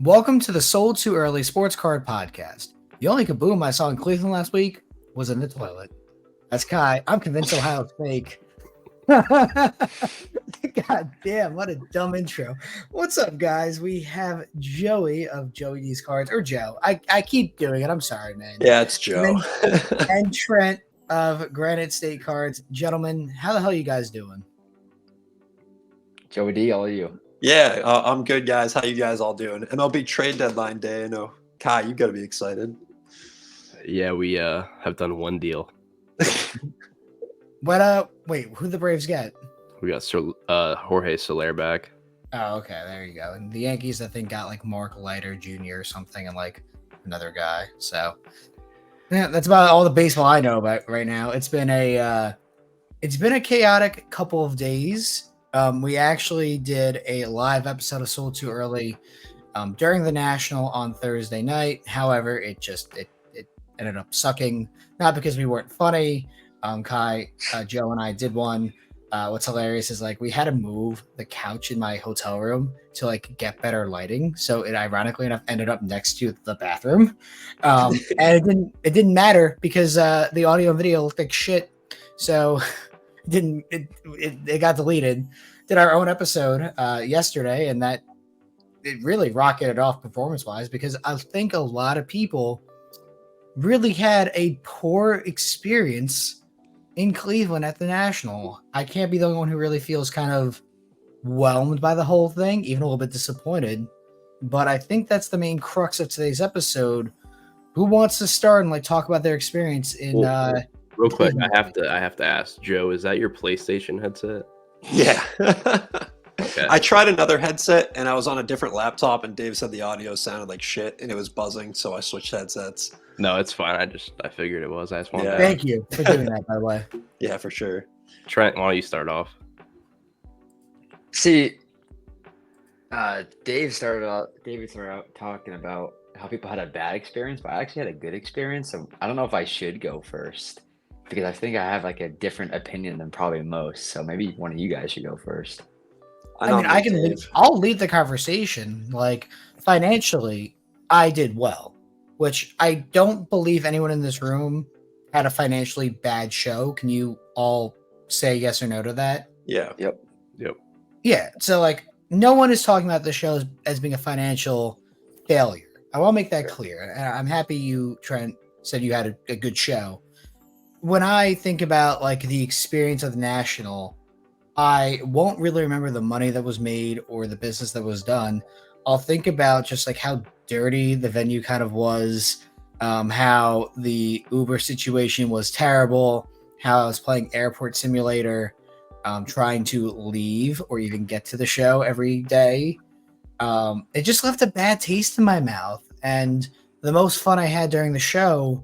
Welcome to the Sold Too Early Sports Card Podcast. The only kaboom I saw in Cleveland last week was in the toilet. That's Kai. I'm convinced Ohio's fake. God damn, what a dumb intro. What's up, guys? We have Joey of Joey D's Cards, or Joe. I keep doing it. I'm sorry, man. Yeah, it's Joe. And Trent of Granite State Cards. Gentlemen, how the hell are you guys doing? Joey D, all of you. Yeah, I'm good, guys. How you guys all doing? MLB trade deadline day. I know, Kai, you got to be excited. Yeah, we have done one deal. But wait, who the Braves get? We got Jorge Soler back. Oh, okay, there you go. And the Yankees, I think, got like Mark Leiter Jr. or something, and like another guy. So yeah, that's about all the baseball I know about right now. It's been a chaotic couple of days. We actually did a live episode of Sold Too Early during the National on Thursday night. However, it ended up sucking, not because we weren't funny. Kai, Joe, and I did one. What's hilarious is like we had to move the couch in my hotel room to like get better lighting, so it ironically enough ended up next to the bathroom, and it didn't matter because the audio and video looked like shit, so it got deleted. Did our own episode yesterday, and that it really rocketed off performance wise because I think a lot of people really had a poor experience in Cleveland at the National. I can't be the only one who really feels kind of whelmed by the whole thing, even a little bit disappointed. But I think that's the main crux of today's episode. Who wants to start and like talk about their experience in? Real quick, I have to ask Joe: is that your PlayStation headset? Yeah. Okay. I tried another headset, and I was on a different laptop, and Dave said the audio sounded like shit, and it was buzzing, so I switched headsets. No, it's fine. I figured it was. I just wanted to Thank you for doing that, by the way. Yeah, for sure. Trent, why don't you start off? See, David started out talking about how people had a bad experience, but I actually had a good experience. So I don't know if I should go first because I think I have like a different opinion than probably most. So maybe one of you guys should go first. I'll lead the conversation. Like financially, I did well, which I don't believe anyone in this room had a financially bad show. Can you all say yes or no to that? Yeah. Yep. Yeah. So like no one is talking about the show as being a financial failure. I want to make that clear. And I'm happy you, Trent, said you had a good show. When I think about like the experience of the National, I won't really remember the money that was made or the business that was done. I'll think about just like how dirty the venue kind of was, how the Uber situation was terrible, how I was playing Airport Simulator, trying to leave or even get to the show every day. It just left a bad taste in my mouth. And the most fun I had during the show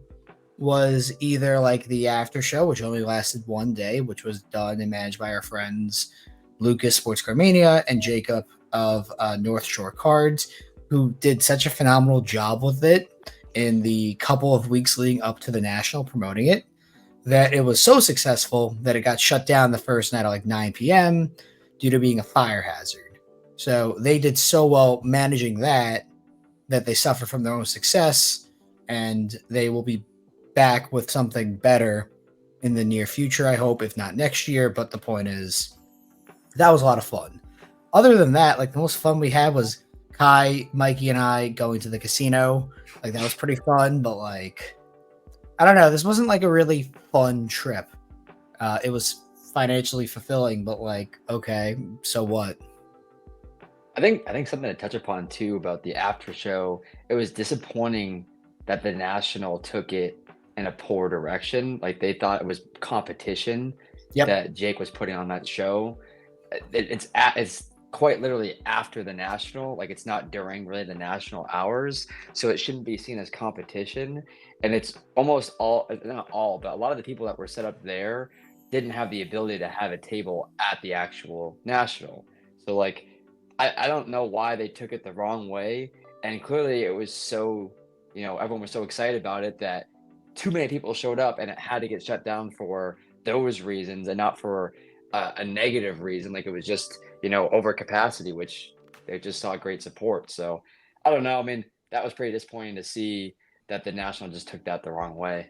was either like the after show, which only lasted one day, which was done and managed by our friends Lucas Sports Card Mania and Jacob of North Shore Cards, who did such a phenomenal job with it in the couple of weeks leading up to the National promoting it, that it was so successful that it got shut down the first night at like 9 p.m. due to being a fire hazard. So they did so well managing that they suffered from their own success, and they will be back with something better in the near future, I hope, if not next year. But the point is, that was a lot of fun. Other than that, like the most fun we had was Kai, Mikey, and I going to the casino. Like that was pretty fun, but like I don't know, this wasn't like a really fun trip. It was financially fulfilling, but like, okay, so what? I think something to touch upon too about the after show. It was disappointing that the National took it in a poor direction. Like they thought it was competition that Jake was putting on that show. It's quite literally after the National. Like it's not during really the National hours, so it shouldn't be seen as competition. And it's almost not all, but a lot of the people that were set up there didn't have the ability to have a table at the actual National. So like I don't know why they took it the wrong way. And clearly it was so, everyone was so excited about it that too many people showed up and it had to get shut down for those reasons and not for a negative reason. Like it was just, over capacity, which they just saw great support. So I don't know. I mean, that was pretty disappointing to see that the National just took that the wrong way.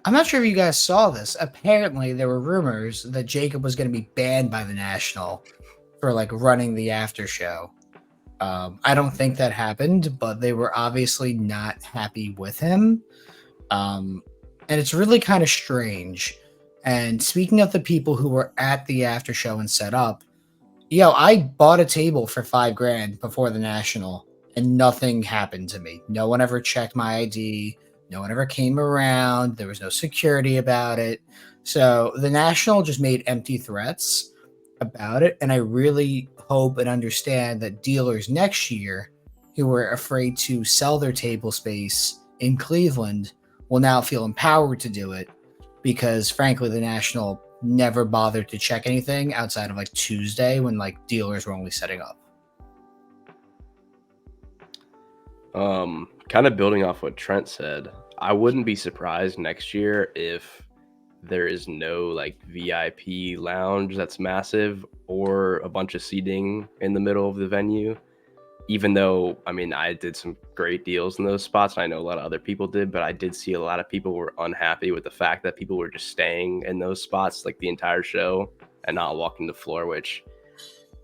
I'm not sure if you guys saw this. Apparently, there were rumors that Jacob was going to be banned by the National for like running the after show. I don't think that happened, but they were obviously not happy with him. And it's really kind of strange. And speaking of the people who were at the after show and set up, I bought a table for $5,000 before the National, and nothing happened to me. No one ever checked my ID. No one ever came around. There was no security about it. So the National just made empty threats about it. And I really hope and understand that dealers next year who were afraid to sell their table space in Cleveland will now feel empowered to do it, because frankly, the National never bothered to check anything outside of like Tuesday when like dealers were only setting up. Kind of building off what Trent said, I wouldn't be surprised next year if there is no like VIP lounge that's massive or a bunch of seating in the middle of the venue. Even though, I mean, I did some great deals in those spots, and I know a lot of other people did, but I did see a lot of people were unhappy with the fact that people were just staying in those spots like the entire show and not walking the floor, which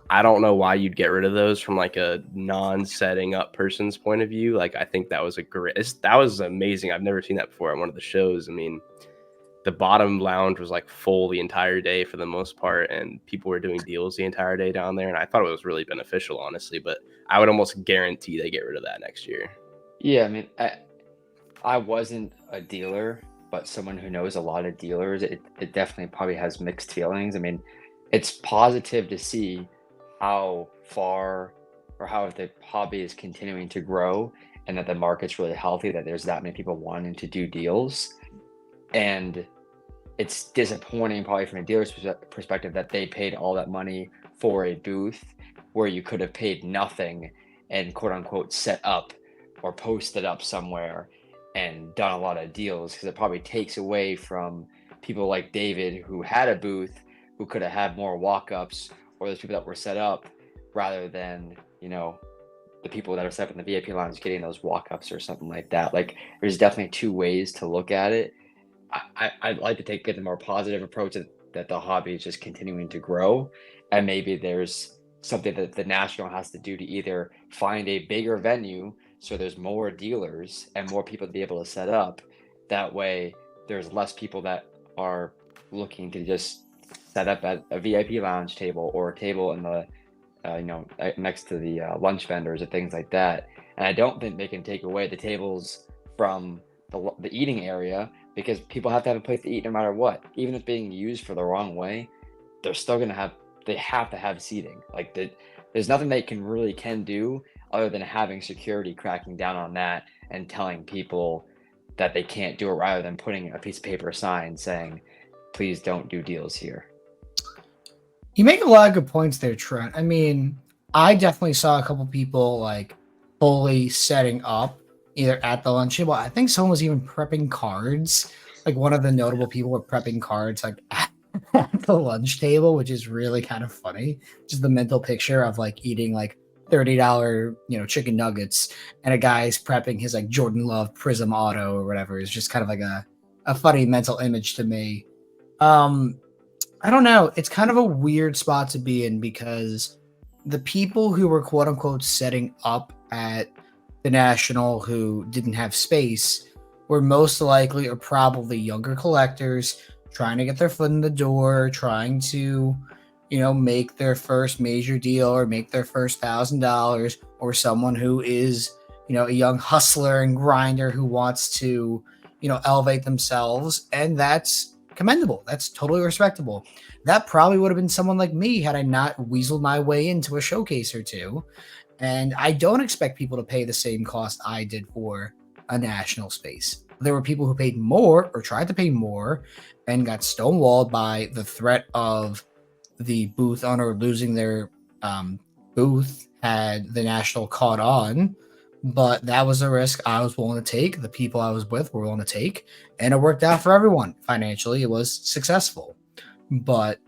I don't know why you'd get rid of those from like a non-setting up person's point of view. Like, I think that was that was amazing. I've never seen that before at one of the shows. I mean, the bottom lounge was like full the entire day for the most part, and people were doing deals the entire day down there. And I thought it was really beneficial, honestly, but I would almost guarantee they get rid of that next year. Yeah, I mean, I wasn't a dealer, but someone who knows a lot of dealers, it definitely probably has mixed feelings. I mean, it's positive to see how far or how the hobby is continuing to grow and that the market's really healthy, that there's that many people wanting to do deals. And it's disappointing probably from a dealer's perspective that they paid all that money for a booth where you could have paid nothing and quote unquote set up or posted up somewhere and done a lot of deals, because it probably takes away from people like David who had a booth who could have had more walk-ups, or those people that were set up, rather than, the people that are set up in the VIP lounge getting those walk-ups or something like that. Like, there's definitely two ways to look at it. I'd like to get the more positive approach that the hobby is just continuing to grow, and maybe there's something that the National has to do to either find a bigger venue so there's more dealers and more people to be able to set up. That way there's less people that are looking to just set up at a VIP lounge table or a table in the next to the lunch vendors or things like that. And I don't think they can take away the tables from the eating area, because people have to have a place to eat no matter what. Even if being used for the wrong way, they're still going to have to have seating. Like, there's nothing they can do other than having security cracking down on that and telling people that they can't do it, rather than putting a piece of paper sign saying, please don't do deals here. You make a lot of good points there, Trent. I mean, I definitely saw a couple people like fully setting up either at the lunch table. I think someone was even prepping cards. Like, one of the notable people were prepping cards like at the lunch table, which is really kind of funny. Just the mental picture of like eating like $30, chicken nuggets, and a guy's prepping his like Jordan Love Prism Auto or whatever is just kind of like a funny mental image to me. I don't know. It's kind of a weird spot to be in, because the people who were quote unquote setting up at the National who didn't have space were most likely or probably younger collectors trying to get their foot in the door, trying to, make their first major deal or make their first $1,000, or someone who is, a young hustler and grinder who wants to, elevate themselves. And that's commendable. That's totally respectable. That probably would have been someone like me had I not weaseled my way into a showcase or two. And I don't expect people to pay the same cost I did for a National space. There were people who paid more or tried to pay more and got stonewalled by the threat of the booth owner losing their booth had the National caught on. But that was a risk I was willing to take. The people I was with were willing to take, and it worked out for everyone. Financially, it was successful. But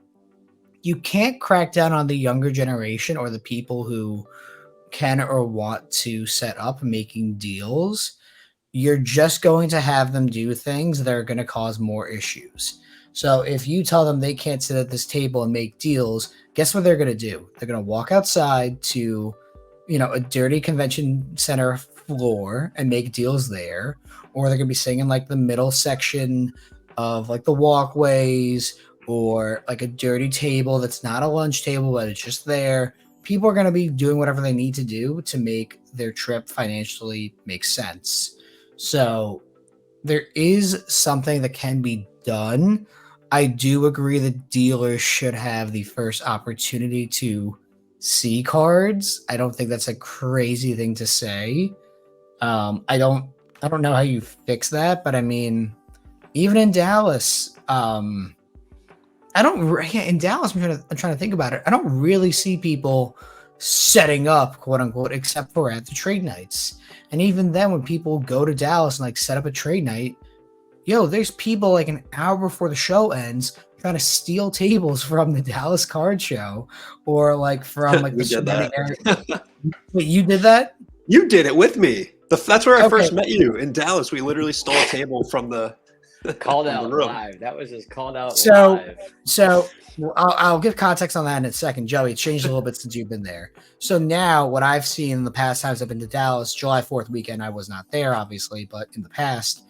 you can't crack down on the younger generation or the people who can or want to set up making deals, you're just going to have them do things that are going to cause more issues. So if you tell them they can't sit at this table and make deals, guess what they're going to do? They're going to walk outside to, a dirty convention center floor and make deals there, or they're going to be sitting in like the middle section of like the walkways, or like a dirty table that's not a lunch table, but it's just there. People are going to be doing whatever they need to do to make their trip financially make sense. So there is something that can be done. I do agree that dealers should have the first opportunity to see cards. I don't think that's a crazy thing to say. I don't know how you fix that, but I mean, even in Dallas, in Dallas, I'm trying to think about it. I don't really see people setting up, quote unquote, except for at the trade nights. And even then, when people go to Dallas and like set up a trade night, there's people like an hour before the show ends trying to steal tables from the Dallas card show, or like from like the surrounding area. Wait, you did that? You did it with me. That's where I first met you in Dallas. We literally stole a table from the called out live. That was just called out live. So I'll give context on that in a second. Joey, it's changed a little bit since you've been there. So now what I've seen in the past times I've been to Dallas, July 4th weekend, I was not there, obviously, but in the past,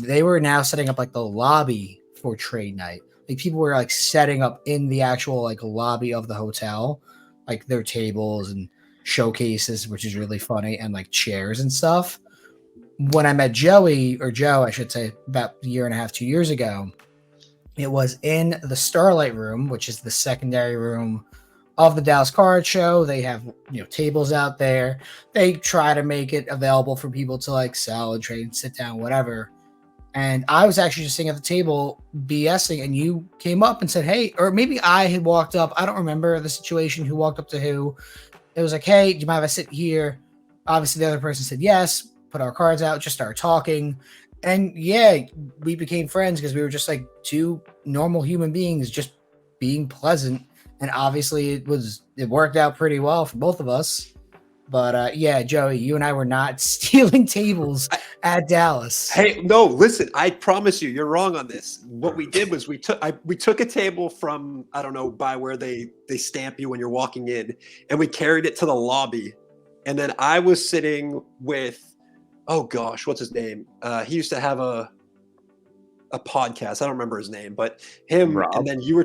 they were now setting up like the lobby for trade night. Like people were like setting up in the actual like lobby of the hotel, like their tables and showcases, which is really funny, and like chairs and stuff. When I met Joe, I should say, about a year and a half, 2 years ago, it was in the Starlight Room, which is the secondary room of the Dallas Card Show. They have tables out there. They try to make it available for people to like sell and trade and sit down, whatever. And I was actually just sitting at the table BSing, and you came up and said, hey, or maybe I had walked up. I don't remember the situation, who walked up to who. It was like, hey, do you mind if I sit here? Obviously, the other person said yes, put our cards out, just started talking. And yeah, we became friends because we were just like two normal human beings just being pleasant. And obviously it worked out pretty well for both of us. But yeah, Joey, you and I were not stealing tables at Dallas. Hey, no, listen, I promise you, you're wrong on this. What we did was we took a table from, I don't know, by where they stamp you when you're walking in, and we carried it to the lobby. And then I was sitting with, oh gosh, what's his name? He used to have a podcast. I don't remember his name, but him. Rob? And then you were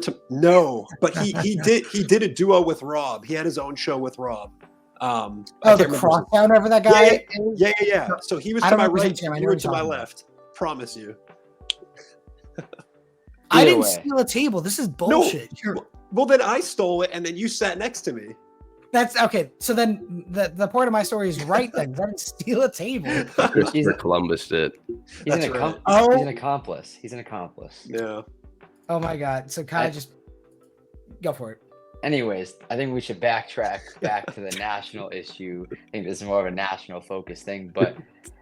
but he did a duo with Rob. He had his own show with Rob. The crosstown over that guy. Yeah. So he was to my right, you were to my left. Promise you. I didn't steal a table. This is bullshit. No. Well, then I stole it, and then you sat next to me. That's okay. So then the part of my story is right then. I didn't steal a table. Christopher Columbus did. He's an accomplice. He's an accomplice. Yeah. Oh my God. So kind of just go for it. Anyways, I think we should backtrack back to the national issue. I think this is more of a national focus thing. But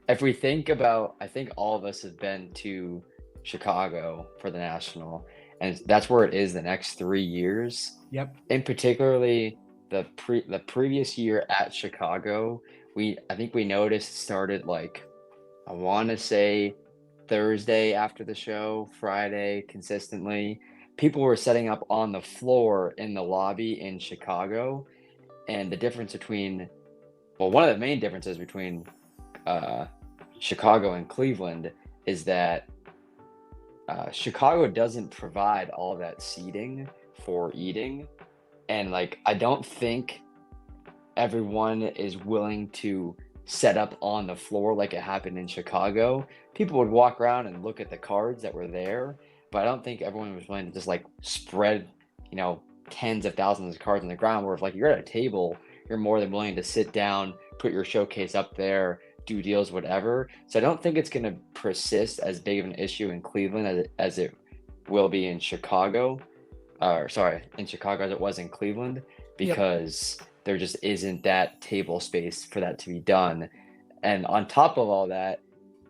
if we think about, I think all of us have been to Chicago for the national, and that's where it is the next 3 years. Yep. In particularly the previous year at Chicago, I think we noticed started like, I want to say Thursday after the show, Friday consistently. People were setting up on the floor in the lobby in Chicago. And the difference between, one of the main differences between Chicago and Cleveland is that Chicago doesn't provide all that seating for eating. And like, I don't think everyone is willing to set up on the floor like it happened in Chicago. People would walk around and look at the cards that were there, but I don't think everyone was willing to just like spread, tens of thousands of cards on the ground, where if like you're at a table, you're more than willing to sit down, put your showcase up there, do deals, whatever. So I don't think it's going to persist as big of an issue in Cleveland as it will be in Chicago. In Chicago as it was in Cleveland, because there just isn't that table space for that to be done. And on top of all that,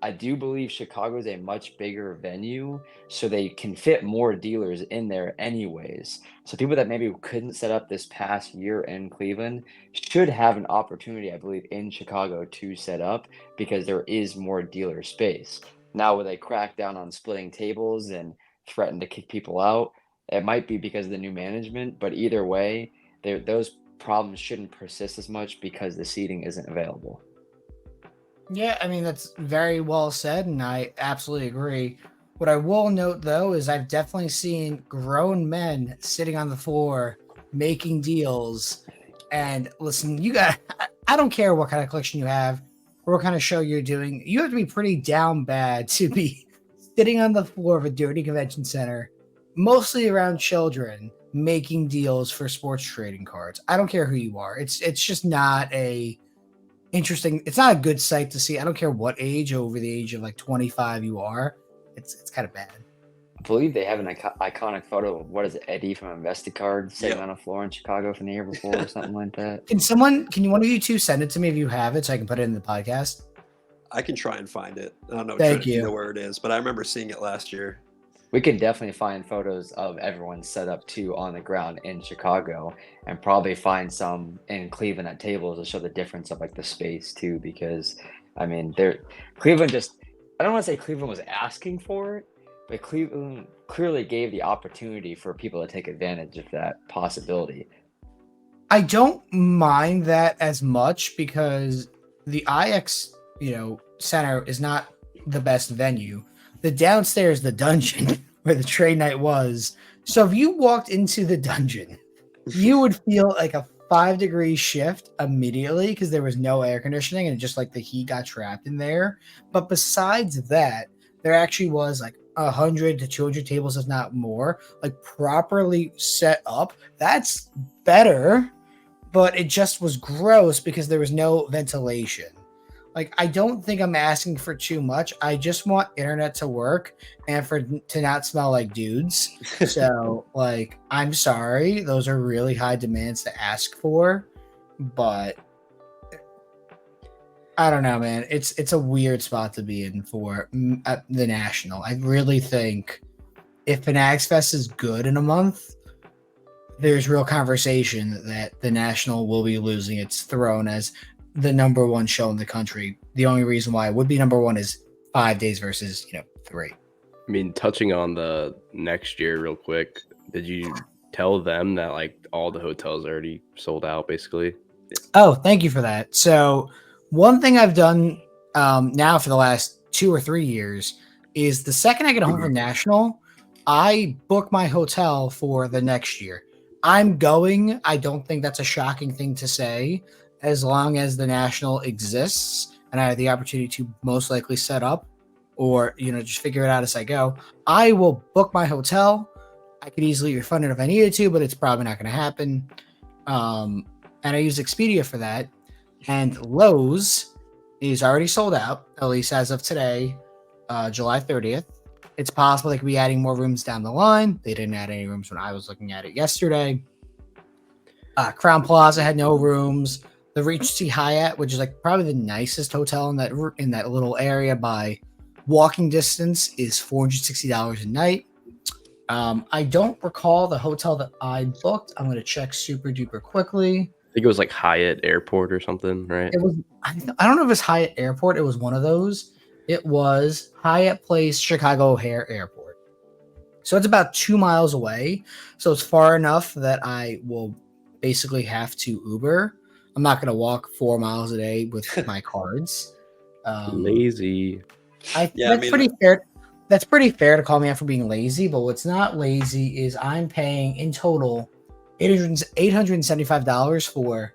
I do believe Chicago is a much bigger venue, so they can fit more dealers in there anyways. So people that maybe couldn't set up this past year in Cleveland should have an opportunity, I believe, in Chicago to set up because there is more dealer space. Now, will they crack down on splitting tables and threaten to kick people out? It might be because of the new management, but either way, those problems shouldn't persist as much because the seating isn't available. Yeah, I mean, that's very well said, and I absolutely agree. What I will note, though, is I've definitely seen grown men sitting on the floor making deals. And listen, I don't care what kind of collection you have or what kind of show you're doing. You have to be pretty down bad to be sitting on the floor of a dirty convention center, mostly around children, making deals for sports trading cards. I don't care who you are. It's just not a interesting. It's not a good sight to see. I don't care what age, over the age of like 25 you are. It's kind of bad. I believe they have an iconic photo of what is it, Eddie from InvestiCard sitting Yep. on a floor in Chicago from the year before or something like that. Can one of you two send it to me if you have it so I can put it in the podcast? I can try and find it. I don't know, Thank Trent, if you you. know where it is, but I remember seeing it last year. We can definitely find photos of everyone set up too on the ground in Chicago, and probably find some in Cleveland at tables to show the difference of like the space too. Because I mean, Cleveland just, I don't want to say Cleveland was asking for it, but Cleveland clearly gave the opportunity for people to take advantage of that possibility. I don't mind that as much because the IX, center is not the best venue. The downstairs, the dungeon where the trade night was. So if you walked into the dungeon, you would feel like a 5-degree shift immediately because there was no air conditioning and just like the heat got trapped in there. But besides that, there actually was like 100 to 200 tables, if not more, like properly set up. That's better, but it just was gross because there was no ventilation. Like, I don't think I'm asking for too much. I just want internet to work and to not smell like dudes. So, like, I'm sorry. Those are really high demands to ask for, but I don't know, man. It's a weird spot to be in for the National. I really think if Fanatics Fest is good in a month, there's real conversation that the National will be losing its throne as the number one show in the country. The only reason why it would be number one is 5 days versus 3. I mean, touching on the next year real quick, did you tell them that like all the hotels are already sold out basically? Oh, thank you for that. So one thing I've done now for the last 2 or 3 years is the second I get home from National, I book my hotel for the next year. I'm going. I don't think that's a shocking thing to say. As long as the National exists and I have the opportunity to most likely set up or, just figure it out as I go, I will book my hotel. I could easily refund it if I needed to, but it's probably not going to happen. And I use Expedia for that. And Lowe's is already sold out, at least as of today, July 30th. It's possible they could be adding more rooms down the line. They didn't add any rooms when I was looking at it yesterday. Crown Plaza had no rooms. The Regency Hyatt, which is like probably the nicest hotel in that little area by walking distance, is $460 a night. I don't recall the hotel that I booked. I'm going to check super duper quickly. I think it was like Hyatt Airport or something, right? It was. I don't know if it was Hyatt Airport. It was one of those. It was Hyatt Place, Chicago O'Hare Airport. So it's about 2 miles away. So it's far enough that I will basically have to Uber. I'm not going to walk 4 miles a day with my cards. Lazy. Pretty fair. That's pretty fair to call me out for being lazy, but what's not lazy is I'm paying in total $875 for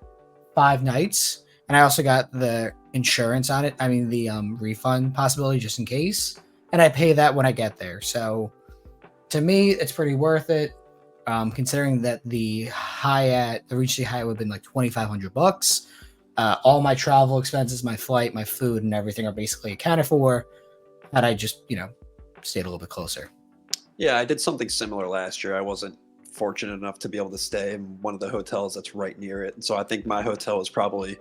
5 nights. And I also got the insurance on it. I mean, the refund possibility just in case. And I pay that when I get there. So to me, it's pretty worth it. Considering that the Regency Hyatt would have been like $2,500. All my travel expenses, my flight, my food, and everything are basically accounted for. Had I just, stayed a little bit closer. Yeah, I did something similar last year. I wasn't fortunate enough to be able to stay in one of the hotels that's right near it. And so I think my hotel was probably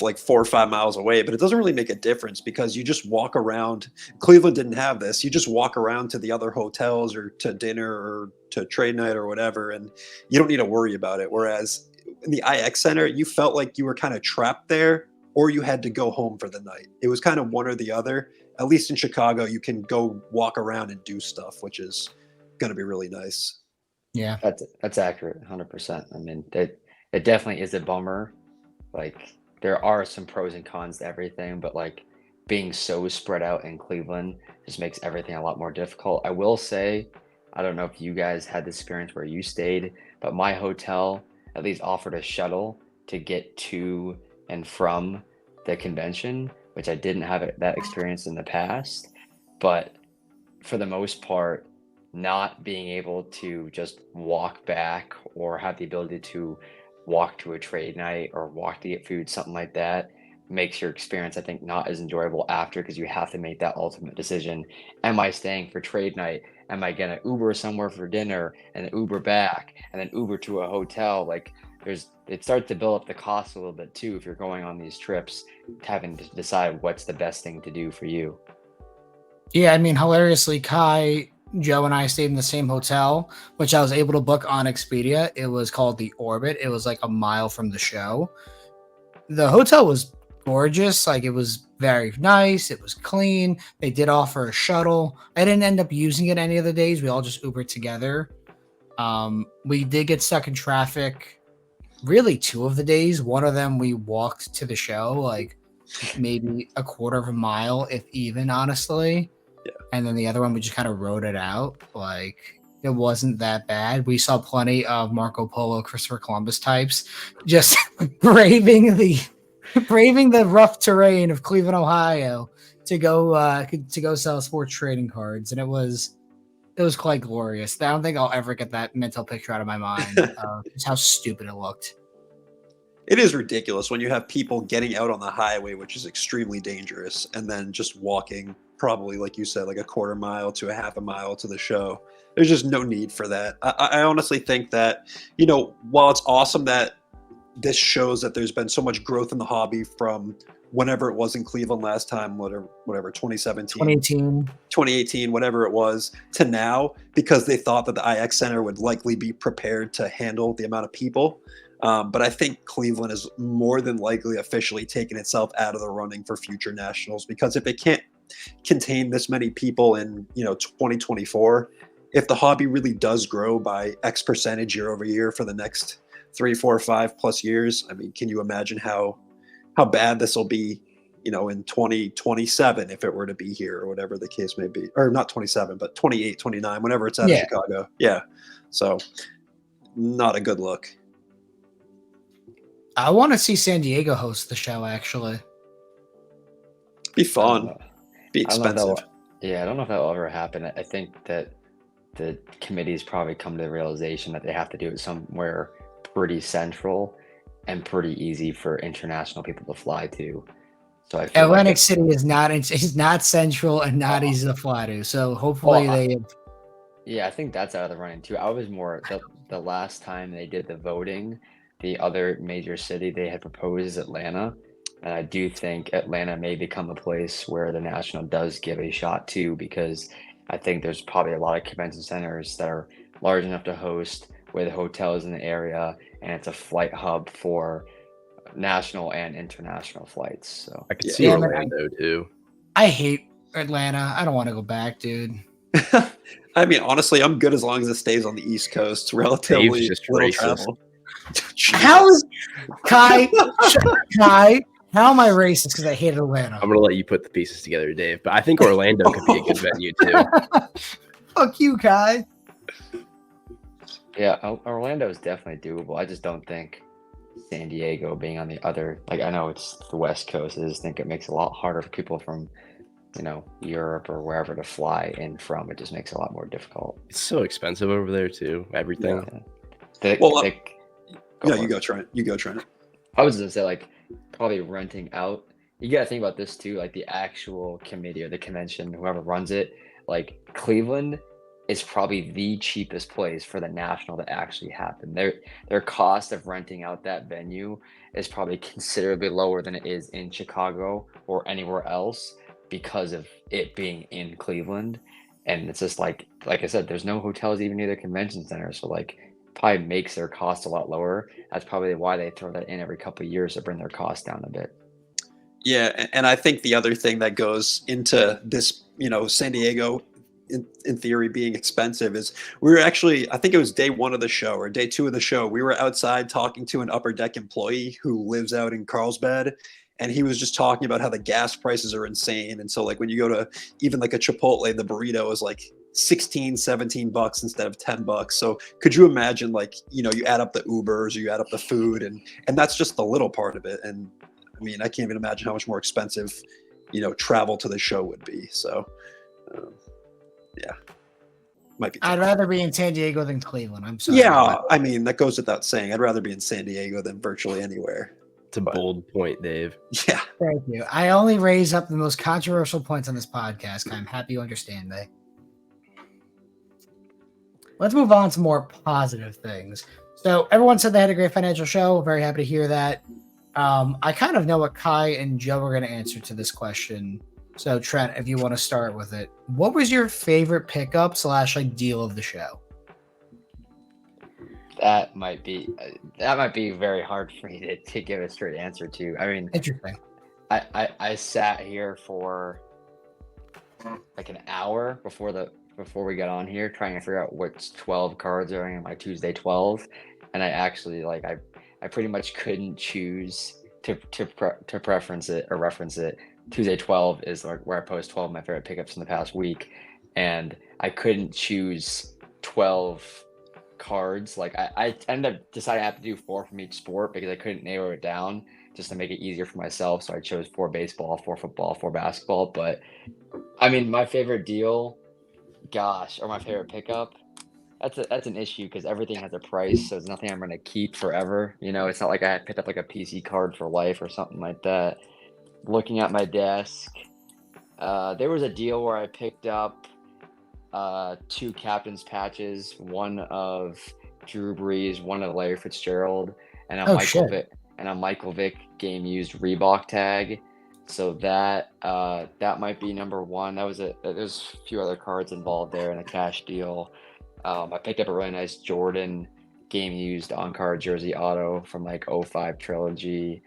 like 4 or 5 miles away, but it doesn't really make a difference because you just walk around. Cleveland didn't have this. You just walk around to the other hotels or to dinner or to trade night or whatever, and you don't need to worry about it. Whereas in the IX Center, you felt like you were kind of trapped there or you had to go home for the night. It was kind of one or the other. At least in Chicago, you can go walk around and do stuff, which is going to be really nice. Yeah. That's accurate, 100%. I mean, it definitely is a bummer. Like, there are some pros and cons to everything, but like being so spread out in Cleveland just makes everything a lot more difficult. I will say, I don't know if you guys had the experience where you stayed, but my hotel at least offered a shuttle to get to and from the convention, which I didn't have that experience in the past. But for the most part, not being able to just walk back or have the ability to walk to a trade night or walk to get food, something like that, makes your experience, I think, not as enjoyable after, because you have to make that ultimate decision. Am I staying for trade night? Am I gonna Uber somewhere for dinner and then Uber back and then Uber to a hotel? Like, it starts to build up the cost a little bit too if you're going on these trips, having to decide what's the best thing to do for you. Yeah, I mean, hilariously, Kai, Joe, and I stayed in the same hotel, which I was able to book on Expedia. It was called the Orbit. It was like a mile from the show. The hotel was gorgeous. Like, it was very nice. It was clean. They did offer a shuttle. I didn't end up using it any of the days. We all just Ubered together. We did get stuck in traffic really 2 of the days. One of them we walked to the show, like maybe a quarter of a mile, if even, honestly. Yeah. And then the other one we just kind of rode it out. Like, it wasn't that bad. We saw plenty of Marco Polo, Christopher Columbus types just braving the rough terrain of Cleveland, Ohio to go sell sports trading cards, and it was quite glorious. I don't think I'll ever get that mental picture out of my mind. Just how stupid it looked. It is ridiculous when you have people getting out on the highway, which is extremely dangerous, and then just walking probably, like you said, like a quarter mile to a half a mile to the show. There's just no need for that. I honestly think that, while it's awesome that this shows that there's been so much growth in the hobby from whenever it was in Cleveland last time, whatever 2017, 2018, whatever it was, to now, because they thought that the IX Center would likely be prepared to handle the amount of people. But I think Cleveland is more than likely officially taking itself out of the running for future nationals, because if it can't contain this many people in 2024, if the hobby really does grow by X percentage year over year for the next 3, 4, 5+ years, I mean, can you imagine how bad this will be, in 2027 if it were to be here, or whatever the case may be, or not 27, but 28, 29, whenever it's out of Chicago. Yeah. So not a good look. I want to see San Diego host the show, actually. Be fun. Be expensive. I don't know if that will ever happen. I think that the committee's probably come to the realization that they have to do it somewhere pretty central and pretty easy for international people to fly to. So I feel Atlantic City is not central and not easy to fly to. So hopefully Yeah, I think that's out of the running too. I was more the last time they did the voting, the other major city they had proposed is Atlanta. And I do think Atlanta may become a place where the National does give a shot to, because I think there's probably a lot of convention centers that are large enough to host, with hotels in the area, and it's a flight hub for national and international flights. So I could see Orlando too. I hate Atlanta. I don't want to go back, dude. I mean, honestly, I'm good as long as it stays on the East Coast. Relatively Dave's just little racist. travel. How is Kai? How am I racist because I hate Atlanta? I'm gonna let you put the pieces together, Dave. But I think Orlando could be a good venue too. Fuck you, Kai. Yeah, Orlando is definitely doable. I just don't think San Diego being on the other, I know it's the West Coast, I just think it makes it a lot harder for people from, Europe or wherever to fly in from. It just makes it a lot more difficult. It's so expensive over there too. Everything. Yeah. You go, Trent. I was gonna say, probably renting out. You gotta think about this too, the actual committee or the convention, whoever runs it. Cleveland is probably the cheapest place for the National to actually happen. Their cost of renting out that venue is probably considerably lower than it is in Chicago or anywhere else because of it being in Cleveland. And it's just like I said, there's no hotels even near the convention center, so like probably makes their cost a lot lower. That's probably why they throw that in every couple of years to bring their cost down a bit. Yeah, and I think the other thing that goes into this, San Diego, in theory, being expensive is we were actually, I think it was day one of the show or day two of the show, we were outside talking to an upper deck employee who lives out in Carlsbad, and he was just talking about how the gas prices are insane. And so like when you go to even like a Chipotle, the burrito is like 16, 17 bucks instead of 10 bucks. So could you imagine, like, you add up the Ubers or you add up the food, and that's just the little part of it. And I mean, I can't even imagine how much more expensive, travel to the show would be. So, yeah, might be tough. I'd rather be in San Diego than Cleveland. I'm sorry. Yeah, I mean, that goes without saying. I'd rather be in San Diego than virtually anywhere. It's a bold point, Dave. Yeah. Thank you. I only raise up the most controversial points on this podcast. I'm happy you understand that. Let's move on to more positive things. So everyone said they had a great financial show. Very happy to hear that. I kind of know what Kai and Joe are going to answer to this question. So Trent, if you want to start with it, what was your favorite pickup / like deal of the show? That might be very hard for me to give a straight answer to. I mean, Interesting. I sat here for like an hour before we got on here trying to figure out which 12 cards are in my Tuesday 12, and I actually I pretty much couldn't choose to preference it or reference it. Tuesday 12 is like where I post 12 of my favorite pickups in the past week, and I couldn't choose 12 cards. Like I ended up deciding I have to do 4 from each sport because I couldn't narrow it down just to make it easier for myself. So I chose 4 baseball, 4 football, 4 basketball. But I mean, my favorite deal, or my favorite pickup, that's an issue because everything has a price, so it's nothing I'm gonna keep forever. It's not like I picked up like a PC card for life or something like that. Looking at my desk, there was a deal where I picked up 2 captain's patches, one of Drew Brees, one of Larry Fitzgerald, and a Michael Vick game used Reebok tag. So that might be number one. There's a few other cards involved there in a cash deal. I picked up a really nice Jordan game used on card jersey auto from like 05 trilogy.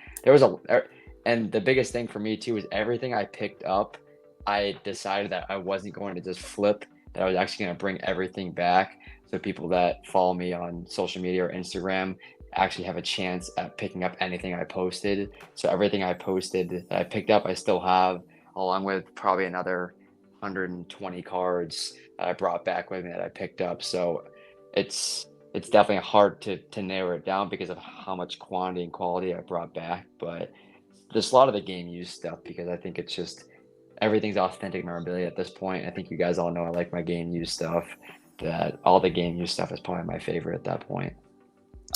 And the biggest thing for me too is everything I picked up, I decided that I wasn't going to just flip, that I was actually going to bring everything back. So people that follow me on social media or Instagram actually have a chance at picking up anything I posted. So everything I posted that I picked up, I still have, along with probably another 120 cards that I brought back with me that I picked up. So it's definitely hard to narrow it down because of how much quantity and quality I brought back. But there's a lot of the game use stuff because I think it's just everything's authentic memorabilia at this point. I think you guys all know I like my game use stuff. That all the game use stuff is probably my favorite at that point.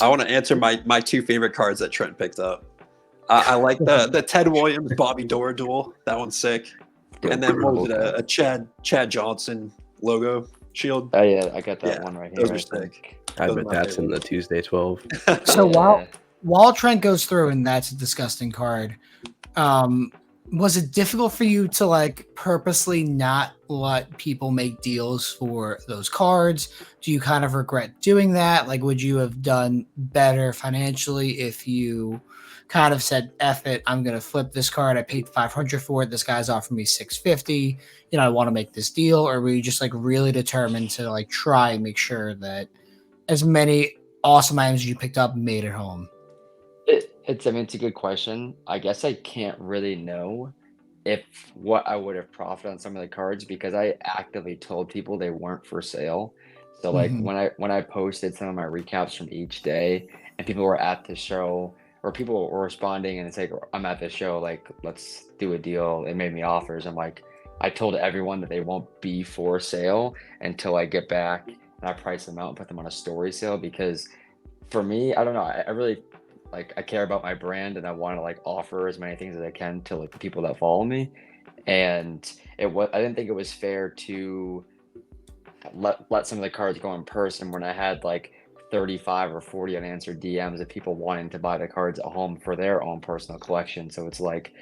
I want to answer my 2 favorite cards that Trent picked up. I like the Ted Williams Bobby Doerr duel. That one's sick. And then what was it? A Chad Johnson logo shield. Oh yeah, I got that one right here. Those are sick. I bet that's in the Tuesday 12. So while Trent goes through, and that's a disgusting card, was it difficult for you to like purposely not let people make deals for those cards? Do you kind of regret doing that? Like, would you have done better financially if you kind of said, F it, I'm going to flip this card. I paid $500 for it. This guy's offering me $650. I want to make this deal. Or were you just like really determined to like try and make sure that as many awesome items as you picked up made it home? It's a good question. I guess I can't really know what I would have profited on some of the cards because I actively told people they weren't for sale. So like when I posted some of my recaps from each day and people were at the show or people were responding and it's like, I'm at the show, like, let's do a deal. It made me offers. I'm like, I told everyone that they won't be for sale until I get back and I price them out and put them on a story sale because for me, I don't know. I really I care about my brand and I want to like offer as many things as I can to like the people that follow me. And I didn't think it was fair to let some of the cards go in person when I had like 35 or 40 unanswered DMs of people wanting to buy the cards at home for their own personal collection. So it's like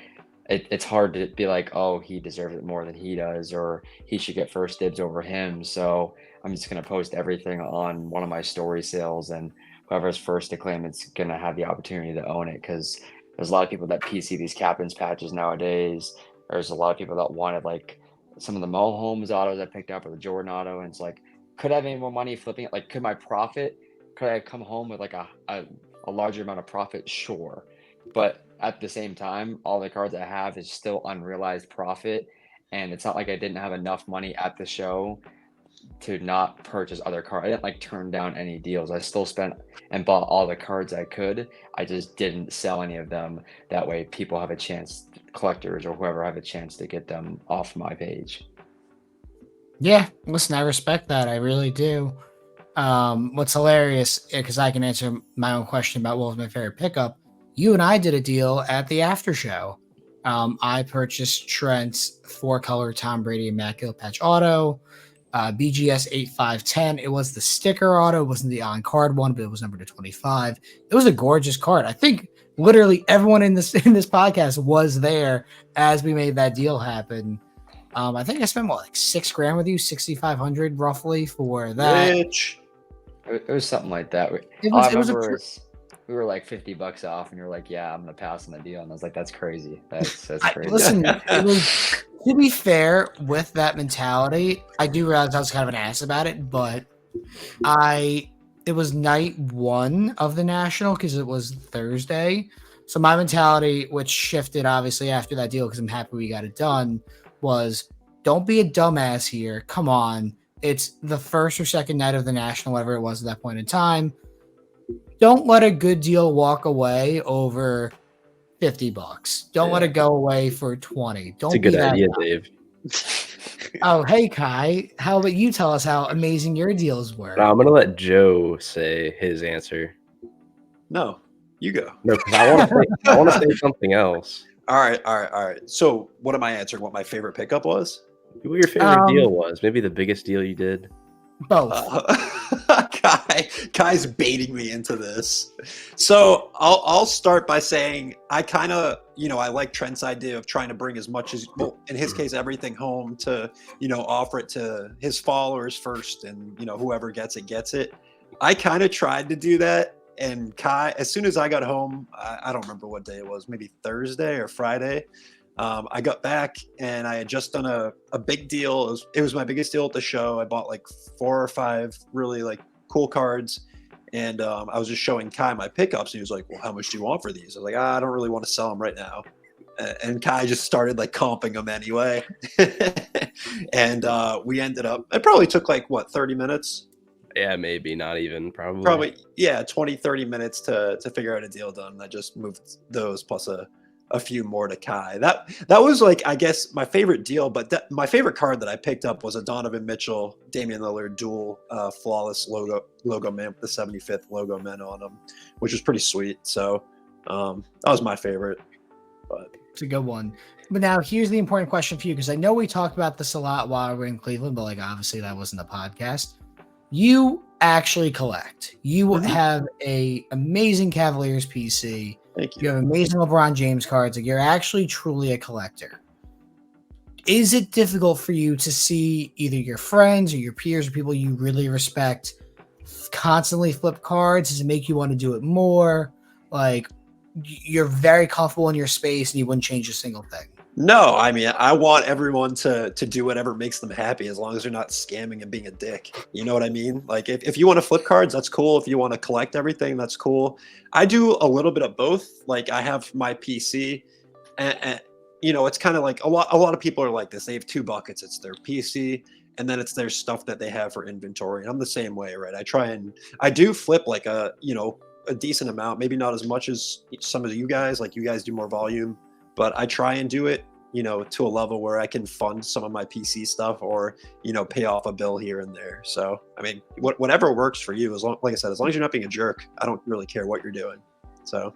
it's hard to be like, oh, he deserves it more than he does, or he should get first dibs over him. So I'm just gonna post everything on one of my story sales, and whoever's first to claim it's gonna have the opportunity to own it, because there's a lot of people that PC these captain's patches nowadays. There's a lot of people that wanted like some of the Mo Holmes autos I picked up or the Jordan auto, and it's like, could I have any more money flipping it? Like, could my profit? Could I come home with like a larger amount of profit? Sure, but at the same time, all the cards I have is still unrealized profit, and it's not like I didn't have enough money at the show to not purchase other cards. I didn't like turn down any deals. I still spent and bought all the cards I could. I just didn't sell any of them. That way people have a chance, collectors or whoever have a chance to get them off my page. Yeah, listen, I respect that. I really do. What's hilarious, because I can answer my own question about what was my favorite pickup. You and I did a deal at the after show. I purchased Trent's 4-color Tom Brady Immaculate Patch auto, BGS 8510. It was the sticker auto. It wasn't the on-card one, but it was numbered to 25. It was a gorgeous card. I think literally everyone in this podcast was there as we made that deal happen. I think I spent like $6,000 with you, 6,500 roughly for that. Rich. It was something like that. It All I was remember is we were like $50 off, and you're like, "Yeah, I'm gonna pass on the deal," and I was like, "That's crazy. That's crazy." Listen, to be fair, with that mentality, I do realize I was kind of an ass about it, but it was night one of the national because it was Thursday. So my mentality, which shifted obviously after that deal because I'm happy we got it done, was don't be a dumbass here. Come on. It's the first or second night of the national, whatever it was at that point in time. Don't let a good deal walk away over $50. Don't let it go away for 20. Don't It's a be good that idea, guy. Dave. Oh, hey Kai, how about you tell us how amazing your deals were? No, I'm gonna let Joe say his answer. No, you go. No, because I want to say something else. All right. So what am I answering? What my favorite pickup was? What your favorite deal was? Maybe the biggest deal you did. Both. Kai's baiting me into this. So I'll start by saying I kind of, I like Trent's idea of trying to bring as much as, well, in his case, everything home to, offer it to his followers first, and, whoever gets it. I kind of tried to do that. And Kai, as soon as I got home, I don't remember what day it was, maybe Thursday or Friday. I got back and I had just done a big deal. It was my biggest deal at the show. I bought like 4 or 5 really like cool cards. And I was just showing Kai my pickups. And he was like, well, how much do you want for these? I was like, I don't really want to sell them right now. And Kai just started like comping them anyway. And we ended up, it probably took like 30 minutes? Yeah, maybe not even probably. Yeah, 20, 30 minutes to figure out a deal done. I just moved those plus a few more to Kai. That was like, I guess, my favorite deal, but my favorite card that I picked up was a Donovan Mitchell, Damian Lillard dual flawless logo man with the 75th logo men on them, which was pretty sweet. So that was my favorite. But it's a good one. But now here's the important question for you, because I know we talked about this a lot while we were in Cleveland, but like obviously that wasn't a podcast. You actually collect. You have a amazing Cavaliers PC. Thank you. You have amazing LeBron James cards. Like you're actually truly a collector. Is it difficult for you to see either your friends or your peers or people you really respect constantly flip cards? Does it make you want to do it more? Like you're very comfortable in your space and you wouldn't change a single thing. No, I mean, I want everyone to do whatever makes them happy, as long as they're not scamming and being a dick. You know what I mean? Like, if you want to flip cards, that's cool. If you want to collect everything, that's cool. I do a little bit of both. Like, I have my PC, and it's kind of like a lot of people are like this. They have 2 buckets. It's their PC, and then it's their stuff that they have for inventory. And I'm the same way, right? I do flip like a decent amount, maybe not as much as some of you guys. Like, you guys do more volume. But I try and do it, to a level where I can fund some of my PC stuff or, pay off a bill here and there. So, I mean, whatever works for you, like I said, as long as you're not being a jerk, I don't really care what you're doing. So.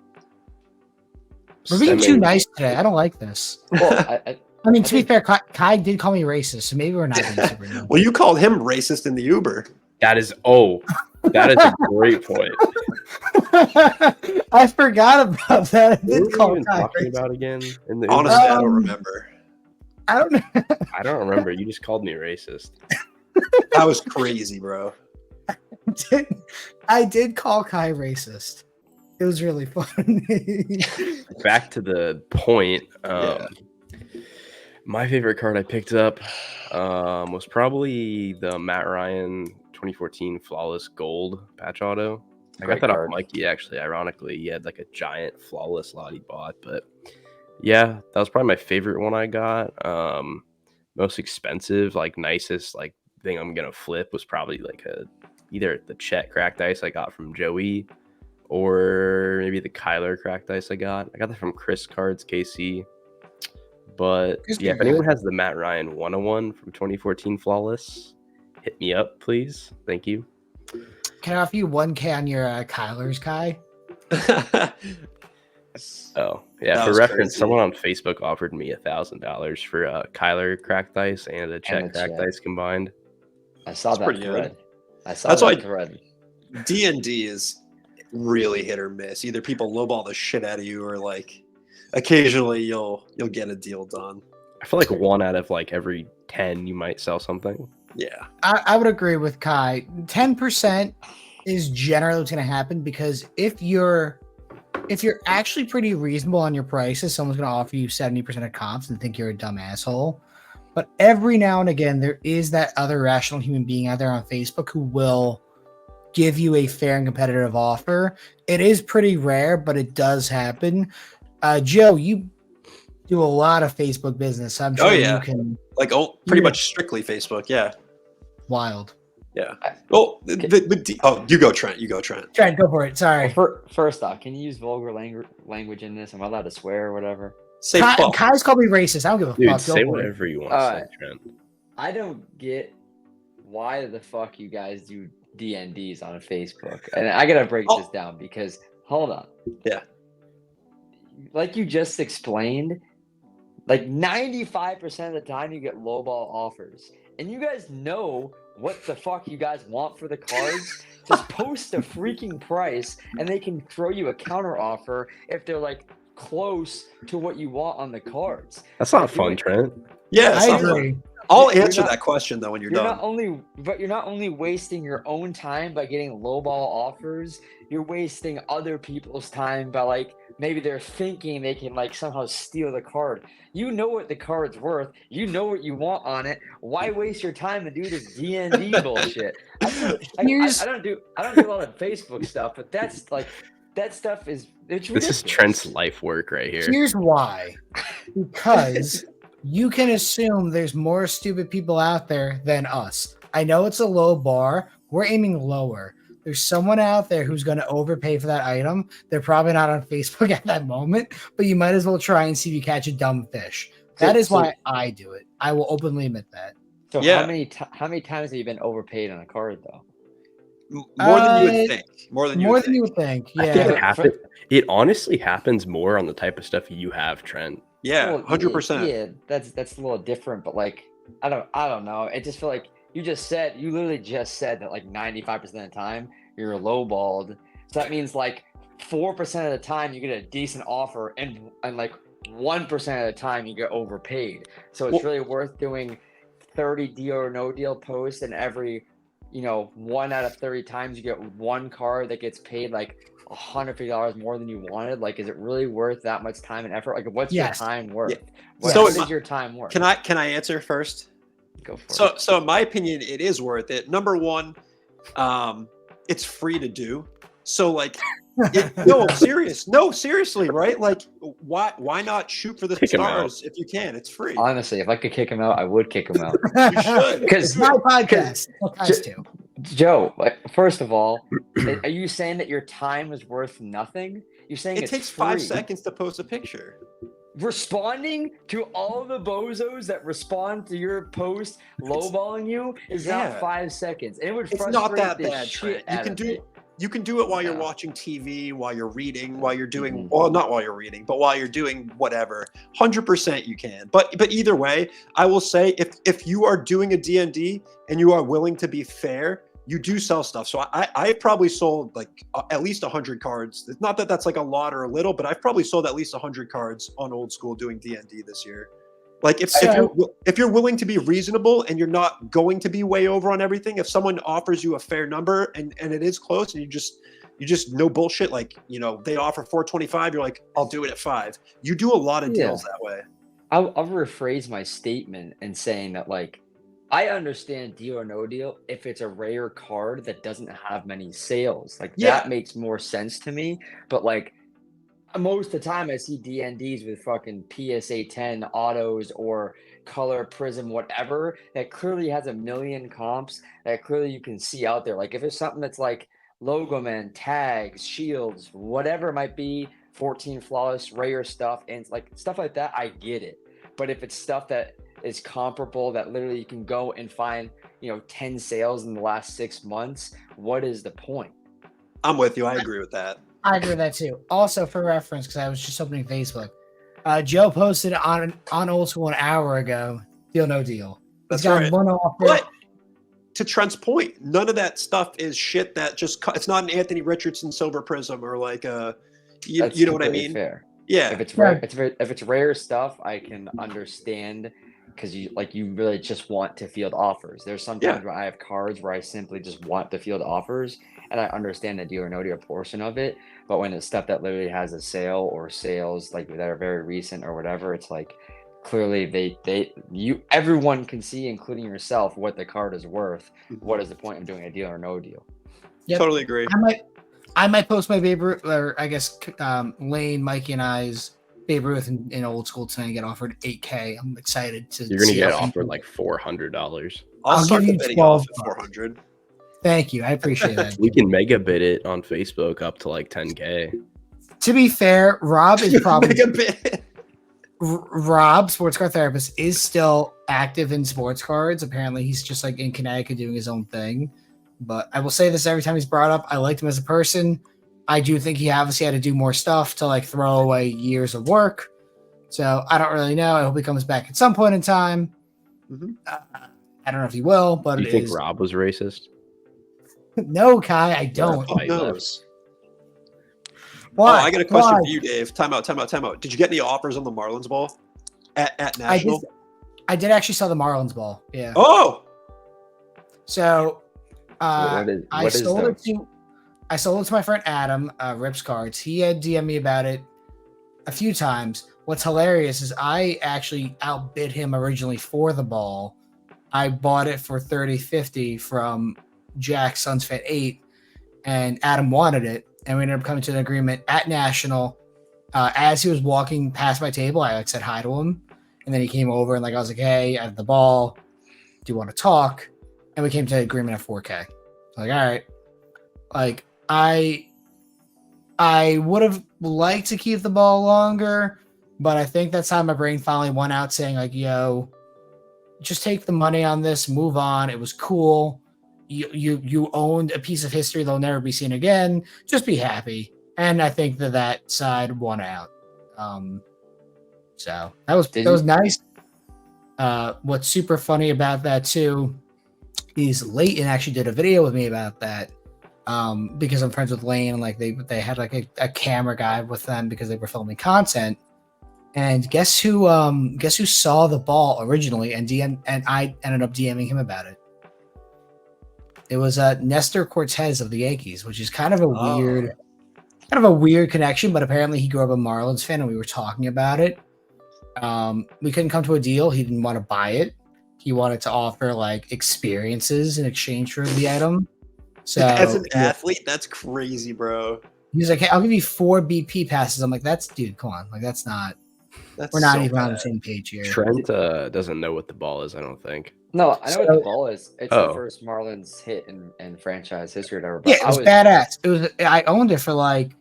We're being too nice today. I don't like this. Well, I mean, to be fair, Kai did call me racist, so maybe we're not being super nice. Well, you called him racist in the Uber. That is a great point. I forgot about that. I What did were we call even Kai talking racist. about again? In the Honestly, I don't Um, remember. I don't know. I don't remember. You just called me racist. That was crazy, bro. I did call Kai racist. It was really fun. Back to the point. Yeah. My favorite card I picked up was probably the Matt Ryan 2014 Flawless Gold patch auto. I got Great that card. off Mikey, actually. Ironically, he had like a giant Flawless lot he bought. But yeah, that was probably my favorite one I got. Most expensive, like nicest, like thing I'm gonna flip was probably like either the Chet cracked ice I got from Joey, or maybe the Kyler cracked ice I got. I got that from Chris Cards KC. But Chris yeah, if did anyone that. has the Matt Ryan 101 from 2014 Flawless, hit me up, please. Thank you. Can I offer you 1K on your Kyler's Kai? Oh yeah, That for was reference, crazy. someone on Facebook offered me $1,000 for Kyler cracked ice and a Chet the cracked Chet. ice combined. I saw That's that pretty good. thread. I saw That's that why- thread. D&D is really hit or miss. Either people lowball the shit out of you, or like occasionally you'll get a deal done. I feel like 1 out of like every 10 you might sell something. Yeah. I would agree with Kai. 10% is generally what's going to happen, because if you're actually pretty reasonable on your prices, someone's going to offer you 70% of comps and think you're a dumb asshole. But every now and again, there is that other rational human being out there on Facebook who will give you a fair and competitive offer. It is pretty rare, but it does happen. Joe, you do a lot of Facebook business. So I'm sure yeah. you can. Like pretty Yeah. much strictly Facebook. Yeah. Wild. Yeah. Oh, you go, Trent. You go, Trent. Trent, go for it. Sorry. Well, first off, can you use vulgar language in this? Am I allowed to swear or whatever? Say fuck. Kai's called me racist. I don't give a Dude, fuck. say Go for it. whatever you want to Alright. say, Trent. I don't get why the fuck you guys do DNDs on Facebook. And I gotta break this down because hold on. Yeah. Like you just explained, like 95% of the time you get lowball offers. And you guys know what the fuck you guys want for the cards. Just post a freaking price and they can throw you a counter offer if they're like close to what you want on the cards. That's not fun, Trent. Yeah. I someone- agree. I'll You're answer not- that question though when you're You're done. not only wasting your own time by getting lowball offers, you're wasting other people's time by like maybe they're thinking they can like somehow steal the card. You know what the card's worth. You know what you want on it. Why waste your time to do this D&D bullshit? I don't do a lot of Facebook stuff, but that's like that stuff is it's ridiculous. This is Trent's life work right here. Here's why. Because you can assume there's more stupid people out there than us. I know it's a low bar. We're aiming lower. There's someone out there who's going to overpay for that item. They're probably not on Facebook at that moment, but you might as well try and see if you catch a dumb fish. That is why I do it. I will openly admit that. So Yeah. how many times have you been overpaid on a card though? More than you would think. More than More you than you would think. would think. I think Yeah. it honestly happens more on the type of stuff you have, Trent. Yeah, Well, 100%. Yeah, that's a little different, but like I don't know. I just feel like you literally just said that like 95% of the time you're lowballed. So that means like 4% of the time you get a decent offer and like 1% of the time you get overpaid. So it's really worth doing 30 deal or no deal posts, and every 1 out of 30 times you get one card that gets paid like $150 more than you wanted. Like, is it really worth that much time and effort? Like, what's your time worth? Yeah. What So is your time worth? Can I answer first? Go for it. So in my opinion, it is worth it. Number one, it's free to do. So like, no, I'm serious. No, seriously, right? Like, why not shoot for the Kick 'em stars if you can? It's free. Honestly, if I could kick him out, I would kick him out. You should. Because It's my podcast. What guys do? Joe, first of all, are you saying that your time is worth nothing? You're saying It it's takes free. 5 seconds to post a picture. Responding to all the bozos that respond to your post lowballing you is not 5 seconds. It would It's frustrate not that the bad, shit Trent. You out can of do me. You can do it while you're watching TV, while you're reading, while you're doing well, not while you're reading, but while you're doing whatever. 100% you can. But either way, I will say if you are doing a D&D and you are willing to be fair, you do sell stuff. So I probably sold like at least 100 cards. It's not that that's like a lot or a little, but I've probably sold at least 100 cards on Old School doing D&D this year. Like if you're willing to be reasonable and you're not going to be way over on everything, if someone offers you a fair number and it is close and you just no bullshit, like, you know, they offer 425, you're like, I'll do it at 5. You do a lot of deals that way. I'll rephrase my statement and saying that, like, I understand deal or no deal if it's a rare card that doesn't have many sales. Like, that makes more sense to me. But, like, most of the time I see DNDs with fucking PSA 10 autos or color prism, whatever, that clearly has a million comps that clearly you can see out there. Like, if it's something that's like Logo Man, tags, shields, whatever it might be, 14 flawless, rare stuff, and like stuff like that, I get it. But if it's stuff that is comparable, that literally you can go and find, you know, 10 sales in the last 6 months, what is the point? I'm with you. I agree with that. I agree with that too. Also, for reference, because I was just opening Facebook, Joe posted on Old School an hour ago. Deal no deal. That's He's got right. one offer. But to Trent's point, none of that stuff is shit that just. It's not an Anthony Richardson Silver Prism or like a. You know what I mean? Fair. Yeah. If it's rare, if it's rare stuff, I can understand, because you really just want to field offers. There's sometimes where I have cards where I simply just want to field offers, and I understand the deal or no deal portion of it. But when it's stuff that literally has a sale or sales like that are very recent or whatever, it's like clearly everyone can see, including yourself, what the card is worth. What is the point of doing a deal or no deal? Yep. Totally agree. I might post my Babe Ruth, or I guess Lane, Mikey, and I's Babe Ruth in Old School tonight and get offered $8K. I'm excited to. You're gonna get offered like $400. I'll start the bidding off at 400. Thank you. I appreciate that. We can mega bid it on Facebook up to like 10K. To be fair, Rob is probably Mega bid. Rob, sports card therapist, is still active in sports cards. Apparently, he's just like in Connecticut doing his own thing. But I will say this every time he's brought up. I liked him as a person. I do think he obviously had to do more stuff to like throw away years of work. So I don't really know. I hope he comes back at some point in time. I don't know if he will, but Do you think Rob was racist? No, Kai, I don't. Who knows? Why? Oh, I got a question for you, Dave. Time out. Did you get any offers on the Marlins ball at National? I did actually sell the Marlins ball. Yeah. Oh. So I sold it to my friend Adam, Rips Cards. He had DM'd me about it a few times. What's hilarious is I actually outbid him originally for the ball. I bought it for $30.50 from Jack Sunsfit 8, and Adam wanted it, and we ended up coming to an agreement at National. As he was walking past my table, I said hi to him, and then he came over and I was like, "Hey, I have the ball. Do you want to talk?" And we came to an agreement at 4K. Like, all right. Like, I would have liked to keep the ball longer, but I think that's how my brain finally went out saying, like, yo, just take the money on this, move on. It was cool. You owned a piece of history that'll never be seen again. Just be happy. And I think that side won out. So that was nice. What's super funny about that too is Leighton actually did a video with me about that. Because I'm friends with Lane, and like they had like a camera guy with them because they were filming content. And guess who saw the ball originally and I ended up DMing him about it. It was Nestor Cortez of the Yankees, which is kind of a weird connection, but apparently he grew up a Marlins fan and we were talking about it. We couldn't come to a deal. He didn't want to buy it. He wanted to offer like experiences in exchange for the item. So as an athlete, that's crazy, bro. He's like, "Hey, I'll give you 4 BP passes." I'm like, dude, come on. Like, we're not even on the same page here. Trent doesn't know what the ball is, I don't think. No, I know what the ball is. It's the first Marlins hit in franchise history or whatever. But yeah, it was badass. I owned it for like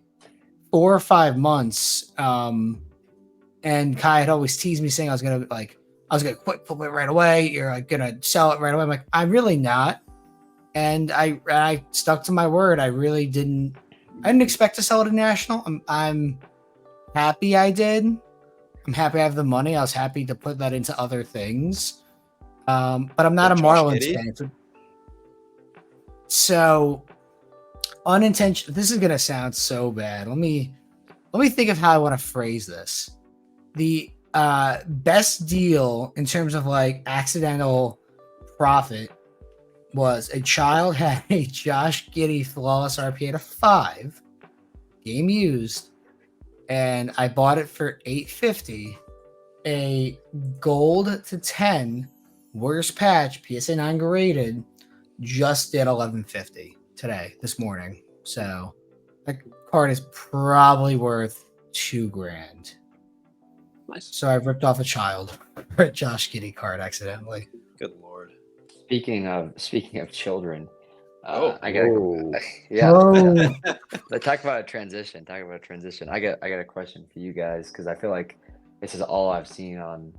4 or 5 months. And Kai had always teased me saying I was gonna quit flip it right away. You're like gonna sell it right away. I'm like, I'm really not. and I stuck to my word. I didn't expect to sell it at National. I'm happy I did. I'm happy I have the money. I was happy to put that into other things. But I'm not a Josh Marlins Giddey? fan. So unintentional. This is gonna sound so bad. Let me think of how I want to phrase this. The best deal in terms of like accidental profit was a child had a Josh Giddey flawless RPA at a 5, game used, and I bought it for $850. A gold to 10 worst patch PSA 9 graded just did $1150 today, this morning. So that card is probably worth $2,000. Nice. So I ripped off a child for a Josh Giddey card accidentally. Good lord. Speaking of children, Oh. I gotta go. Whoa. Yeah, Oh, let's talk about a transition. I got a question for you guys because I feel like this is all I've seen on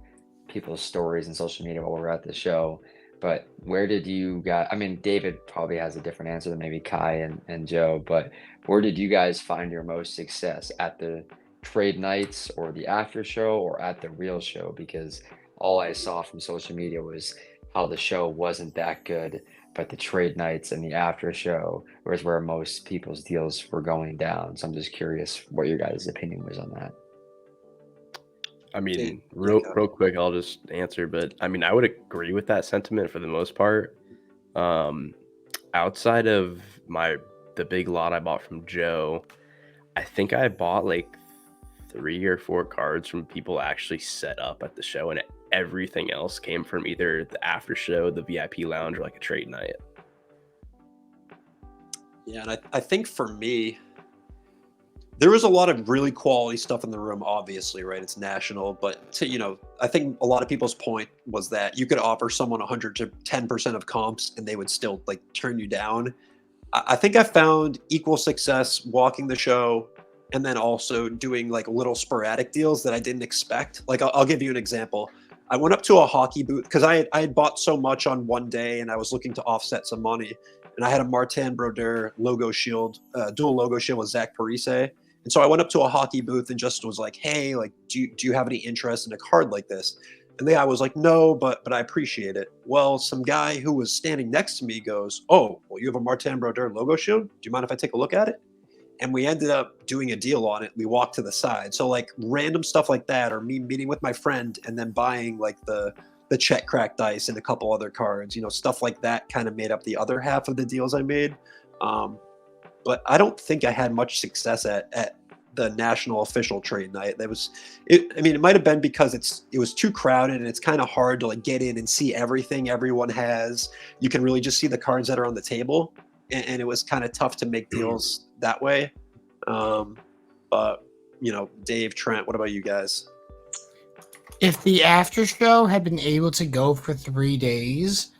people's stories and social media while we're at the show. But where did you guys? I mean, David probably has a different answer than maybe Kai and Joe. But where did you guys find your most success, at the trade nights or the after show or at the real show? Because all I saw from social media was how the show wasn't that good, but the trade nights and the after show was where most people's deals were going down. So I'm just curious what your guys' opinion was on that. I mean, Yeah, real go. quick, I'll just answer. But I mean, I would agree with that sentiment for the most part. Outside of the big lot I bought from Joe, I think I bought like 3 or 4 cards from people actually set up at the show, and everything else came from either the after show, the VIP lounge, or like a trade night. Yeah, and I think for me, there was a lot of really quality stuff in the room, obviously, right? It's national, but I think a lot of people's point was that you could offer someone 100 to 10% of comps and they would still like turn you down. I think I found equal success walking the show and then also doing like little sporadic deals that I didn't expect. Like I'll give you an example. I went up to a hockey booth because I had bought so much on one day and I was looking to offset some money. And I had a Martin Brodeur logo shield, dual logo shield with Zach Parise. And so I went up to a hockey booth and just was like, hey, like, do you have any interest in a card like this? And the guy was like, no, but I appreciate it. Well, some guy who was standing next to me goes, oh, well, you have a Martin Brodeur logo shield? Do you mind if I take a look at it? And we ended up doing a deal on it. We walked to the side. So like random stuff like that, or me meeting with my friend and then buying like the check crack dice and a couple other cards, stuff like that kind of made up the other half of the deals I made. But I don't think I had much success at the national official trade night. It might have been because it was too crowded and it's kind of hard to like get in and see everything everyone has. You can really just see the cards that are on the table, and it was kind of tough to make deals that way. But Dave, Trent, what about you guys? if the after show had been able to go for 3 days,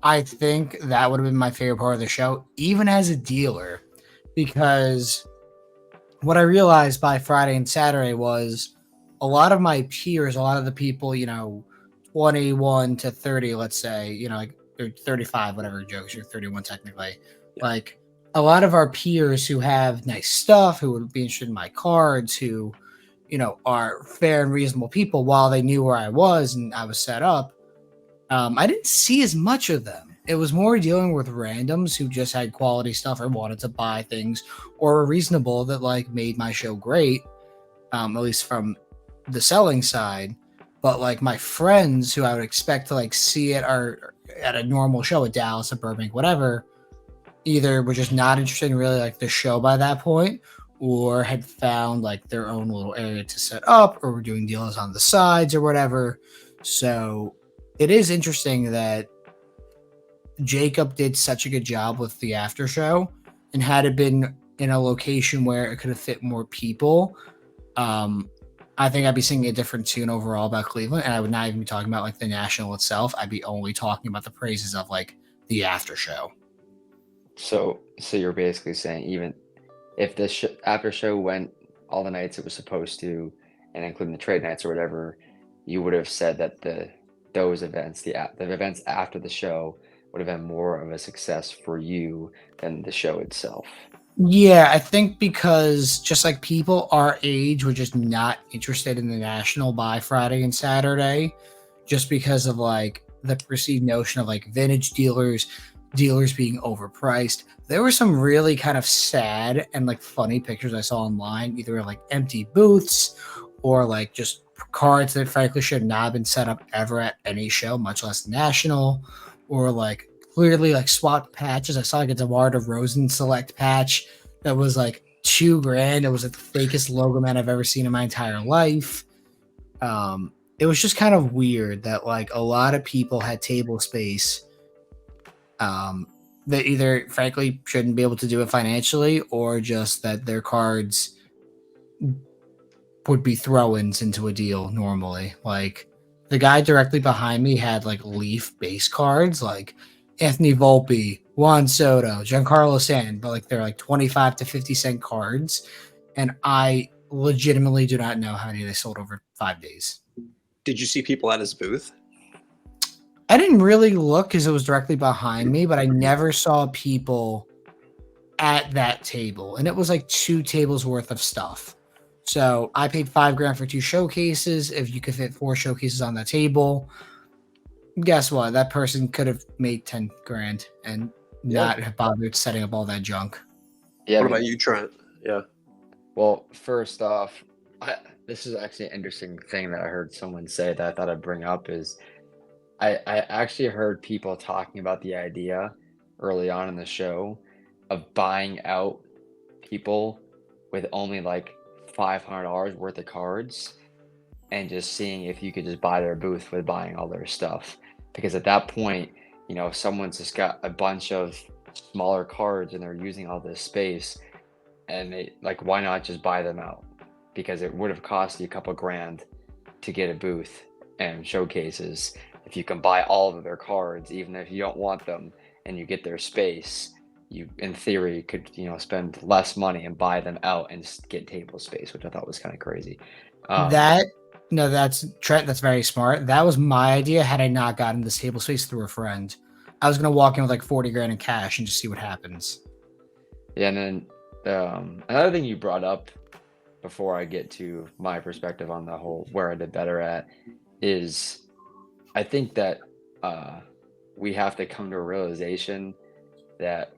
I think that would have been my favorite part of the show, even as a dealer, because what I realized by Friday and Saturday was a lot of my peers, a lot of the people, 21 to 30, let's say, like or 35, whatever jokes, you're 31 technically. Yeah. Like a lot of our peers who have nice stuff, who would be interested in my cards, who, are fair and reasonable people, while they knew where I was and I was set up, I didn't see as much of them. It was more dealing with randoms who just had quality stuff or wanted to buy things or were reasonable that like made my show great, at least from the selling side. But like my friends who I would expect to like see it or at a normal show at Dallas, at Burbank, whatever, either were just not interested in really like the show by that point, or had found like their own little area to set up, or were doing deals on the sides or whatever. So it is interesting that Jacob did such a good job with the after show, and had it been in a location where it could have fit more people, I think I'd be singing a different tune overall about Cleveland, and I would not even be talking about like the national itself. I'd be only talking about the praises of like the after show. So you're basically saying even if this after show went all the nights it was supposed to, and including the trade nights or whatever, you would have said that those events, the events after the show, would have been more of a success for you than the show itself? Yeah, I think because just like people our age were just not interested in the National by Friday and Saturday, just because of like the perceived notion of like vintage dealers being overpriced. There were some really kind of sad and like funny pictures I saw online, either of like empty booths or like just cards that frankly should not have been set up ever at any show, much less National, or like clearly like swap patches. I saw like a DeMar DeRozan select patch that was like $2,000. It was like the fakest logo man I've ever seen in my entire life. It was just kind of weird that like a lot of people had table space that either frankly shouldn't be able to do it financially, or just that their cards would be throw-ins into a deal normally. Like the guy directly behind me had like Leaf base cards, like Anthony Volpe, Juan Soto, Giancarlo Stanton, but like they're like 25 to 50 cent cards, and I legitimately do not know how many they sold over 5 days. Did you see people at his booth? I didn't really look because it was directly behind me, but I never saw people at that table, and it was like 2 tables worth of stuff. So I paid $5,000 for 2 showcases. If you could fit 4 showcases on the table, guess what? That person could have made $10,000 and not have bothered setting up all that junk. Yeah. What about you, Trent? Yeah. Well, first off, this is actually an interesting thing that I heard someone say that I thought I'd bring up is I actually heard people talking about the idea early on in the show of buying out people with only like $500 worth of cards and just seeing if you could just buy their booth with buying all their stuff. Because at that point, you know, if someone's just got a bunch of smaller cards and they're using all this space, and they like, why not just buy them out? Because it would have cost you a couple grand to get a booth and showcases. If you can buy all of their cards, even if you don't want them, and you get their space, you in theory could, you know, spend less money and buy them out and just get table space, which I thought was kind of crazy. That's Trent. That's very smart. That was my idea. Had I not gotten this table space through a friend, I was gonna walk in with like $40,000 in cash and just see what happens. Yeah, and then another thing you brought up before I get to my perspective on the whole where I did better at is I think that we have to come to a realization that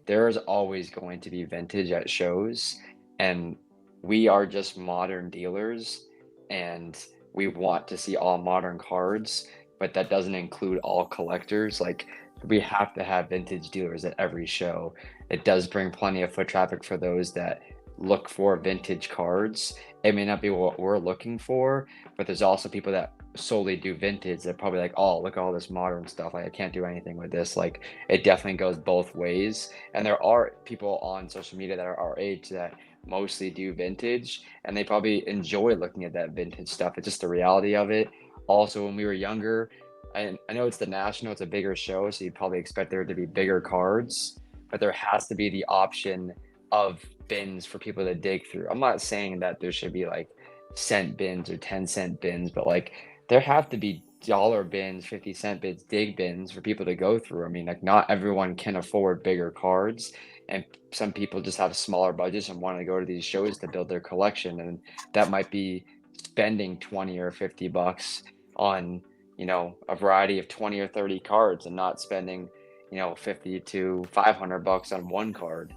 there is always going to be vintage at shows, and we are just modern dealers, and we want to see all modern cards, but that doesn't include all collectors. Like, we have to have vintage dealers at every show. It does bring plenty of foot traffic for those that look for vintage cards. It may not be what we're looking for, but there's also people that solely do vintage that probably like, oh, look at all this modern stuff, like I can't do anything with this. Like, it definitely goes both ways, and there are people on social media that are our age that mostly do vintage, and they probably enjoy looking at that vintage stuff. It's just the reality of it. Also, when we were younger, and I know it's the National, it's a bigger show, so you'd probably expect there to be bigger cards, but there has to be the option of bins for people to dig through. I'm not saying that there should be like cent bins or 10-cent bins, but like there have to be dollar bins, 50-cent bins, dig bins for people to go through. I mean, like, not everyone can afford bigger cards, and some people just have smaller budgets and want to go to these shows to build their collection, and that might be spending 20 or 50 bucks on, you know, a variety of 20 or 30 cards and not spending, you know, 50 to 500 bucks on one card.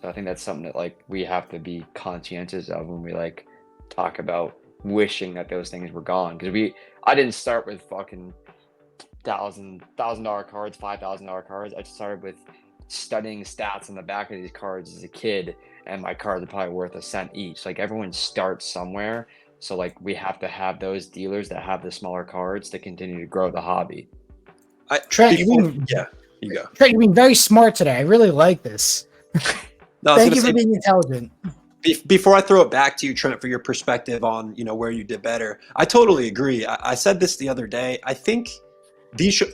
So I think that's something that like we have to be conscientious of when we like talk about wishing that those things were gone. Because I didn't start with fucking $1,000 cards, $5,000 cards. I started with studying stats on the back of these cards as a kid, and my cards are probably worth a cent each. Like, everyone starts somewhere, so like we have to have those dealers that have the smaller cards to continue to grow the hobby. Trent, yeah, you go. Trent, you're being very smart today. I really like this. No, Thank you for being intelligent. Before I throw it back to you, Trent, for your perspective on, you know, where you did better, I totally agree. I said this the other day. I think these should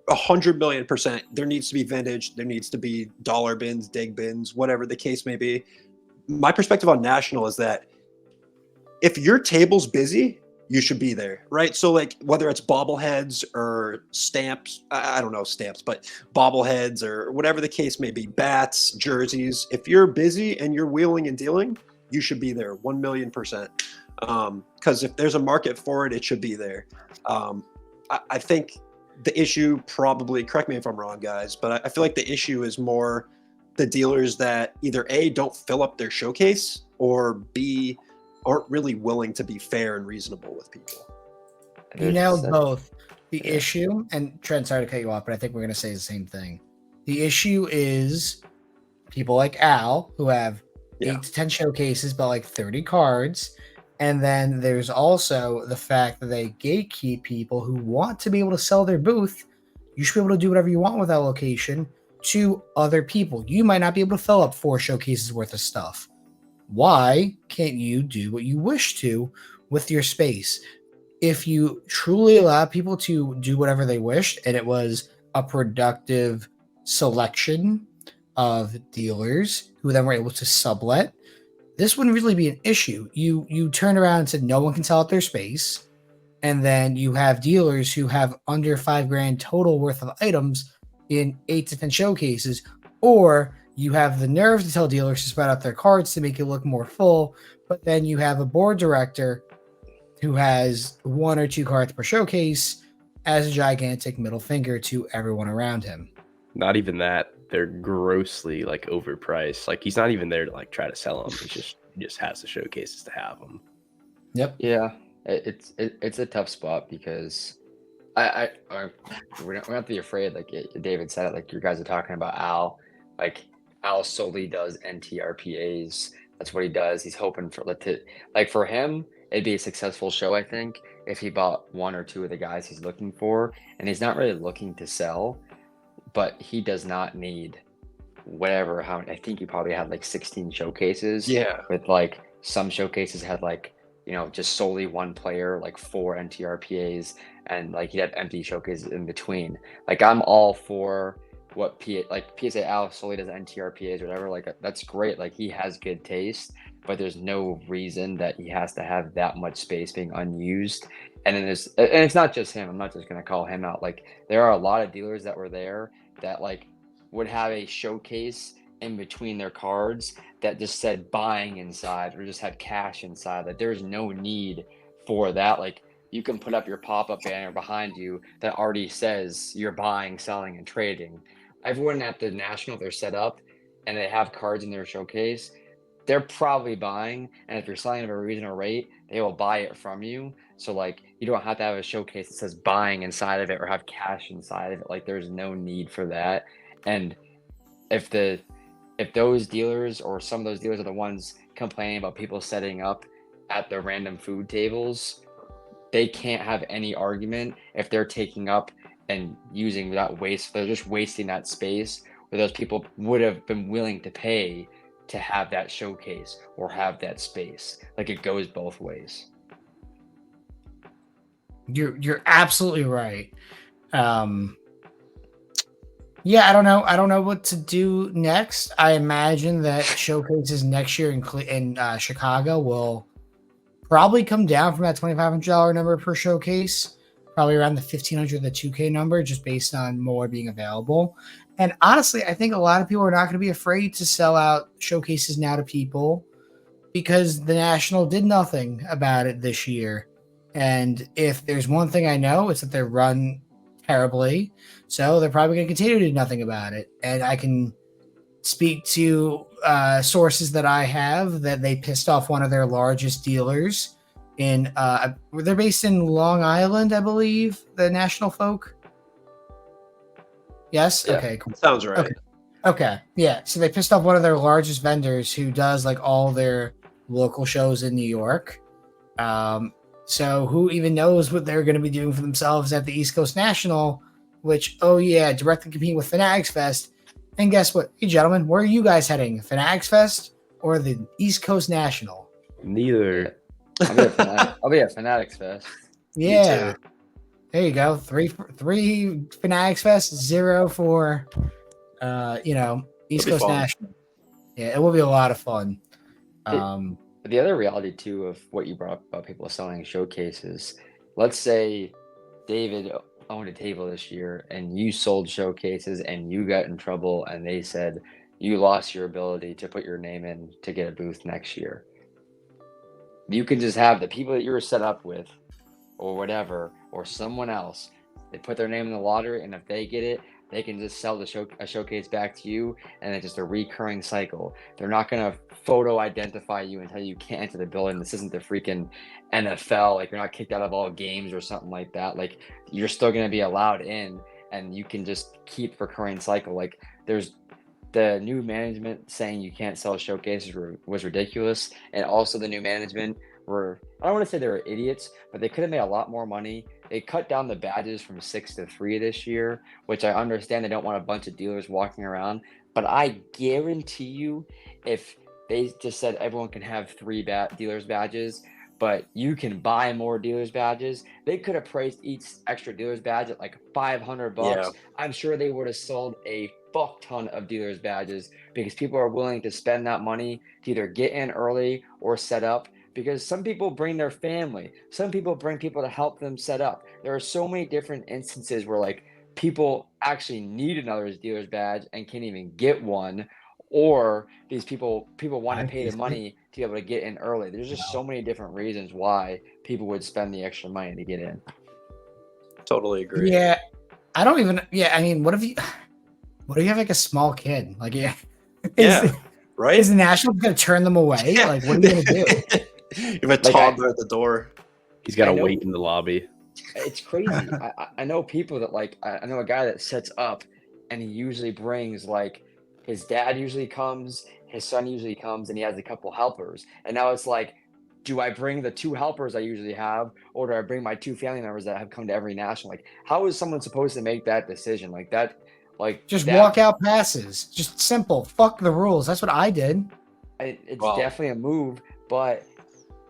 100 million%. There needs to be vintage. There needs to be dollar bins, dig bins, whatever the case may be. My perspective on National is that if your table's busy, you should be there, right? So like whether it's bobbleheads or stamps, I don't know stamps, but bobbleheads or whatever the case may be, bats, jerseys. If you're busy and you're wheeling and dealing, you should be there 1,000,000%. Because if there's a market for it, it should be there. I think the issue probably, correct me if I'm wrong, guys, but I feel like the issue is more the dealers that either A, don't fill up their showcase, or B, aren't really willing to be fair and reasonable with people. You nailed both. The issue, and Trent, sorry to cut you off, but I think we're going to say the same thing. The issue is people like Al, who have 8 to 10 showcases, but like 30 cards. And then there's also the fact that they gatekeep people who want to be able to sell their booth. You should be able to do whatever you want with that location to other people. You might not be able to fill up 4 showcases worth of stuff. Why can't you do what you wish to with your space? If you truly allow people to do whatever they wished, and it was a productive selection of dealers who then were able to sublet, this wouldn't really be an issue. You turn around and said no one can sell out their space, and then you have dealers who have under $5,000 total worth of items in 8 to 10 showcases, or you have the nerve to tell dealers to spread out their cards to make it look more full, but then you have a board director who has 1 or 2 cards per showcase as a gigantic middle finger to everyone around him. Not even that. They're grossly like overpriced. Like he's not even there to like try to sell them. He just has the showcases to have them. Yep. Yeah, it's a tough spot because we don't have to be afraid. Like David said it. Like you guys are talking about Al. Like Al solely does NTRPAs. That's what he does. He's hoping for for him. It'd be a successful show, I think, if he bought 1 or 2 of the guys he's looking for, and he's not really looking to sell. But he does not need whatever. I think he probably had like 16 showcases. Yeah. With like some showcases had like, just solely 1 player, like 4 NTRPAs, and like he'd have empty showcases in between. Like I'm all for what PSA Al solely does NTRPAs or whatever. Like that's great. Like he has good taste, but there's no reason that he has to have that much space being unused. And then and it's not just him. I'm not just going to call him out. Like there are a lot of dealers that were there that like would have a showcase in between their cards that just said buying inside or just had cash inside. Like there's no need for that. Like you can put up your pop-up banner behind you that already says you're buying, selling, and trading. Everyone at the National, they're set up and they have cards in their showcase. They're probably buying, and if you're selling at a reasonable rate, they will buy it from you. So like you don't have to have a showcase that says buying inside of it or have cash inside of it. Like there's no need for that. And if those dealers or some of those dealers are the ones complaining about people setting up at the random food tables, they can't have any argument if they're taking up and using that waste. They're just wasting that space where those people would have been willing to pay to have that showcase or have that space. Like it goes both ways. You're absolutely right. Yeah, I don't know what to do next. I imagine that showcases next year in Chicago will probably come down from that $2,500 number per showcase, probably around the $1,500 to the $2,000 number, just based on more being available. And honestly, I think a lot of people are not going to be afraid to sell out showcases now to people because the National did nothing about it this year. And if there's one thing I know, it's that they're run terribly. So they're probably going to continue to do nothing about it. And I can speak to sources that I have that they pissed off one of their largest dealers in they're based in Long Island, I believe, the National folk. Yes. Yeah. Okay, cool. Sounds right. Okay. Yeah. So they pissed off one of their largest vendors who does like all their local shows in New York. So who even knows what they're going to be doing for themselves at the East Coast National, which, directly competing with Fanatics Fest. And guess what? Hey, gentlemen, where are you guys heading? Fanatics Fest or the East Coast National? Neither. I'll be at Fanatics Fest. Yeah. There you go. Three Fanatics Fest, 0 for, East Coast National. Yeah, it will be a lot of fun. the other reality too of what you brought up about people selling showcases. Let's say David owned a table this year and you sold showcases and you got in trouble and they said you lost your ability to put your name in to get a booth next year. You can just have the people that you were set up with or whatever, or someone else, they put their name in the lottery, and if they get it, they can just sell a showcase back to you, and it's just a recurring cycle. They're not going to photo identify you and tell you can't enter the building. This isn't the freaking NFL. Like, you're not kicked out of all games or something like that. Like, you're still going to be allowed in, and you can just keep recurring cycle. Like, there's the new management saying you can't sell showcases was ridiculous, and also the new management were, I don't want to say they were idiots, but they could have made a lot more money. They cut down the badges from 6 to 3 this year, which I understand they don't want a bunch of dealers walking around, but I guarantee you if they just said everyone can have 3 dealers badges, but you can buy more dealers badges, they could have priced each extra dealers badge at like $500. Yeah. I'm sure they would have sold a fuck ton of dealers badges because people are willing to spend that money to either get in early or set up, because some people bring their family, some people bring people to help them set up. There are so many different instances where like people actually need another dealer's badge and can't even get one, or these people want to pay the money to be able to get in early. There's just so many different reasons why people would spend the extra money to get in. Totally agree. Yeah, I don't even. Yeah, I mean, what if you have like a small kid? Like, yeah, right. Is the National going to turn them away? Yeah. Like, what are you going to do? You have a toddler at the door. He's got to wait in the lobby. It's crazy. I know people that like, I know a guy that sets up and he usually brings like, his dad usually comes, his son usually comes, and he has a couple helpers. And now it's like, do I bring the 2 helpers I usually have, or do I bring my 2 family members that have come to every national? Like, how is someone supposed to make that decision? Like that, like just that, walk out passes. Just simple. Fuck the rules. That's what I did. It's definitely a move, but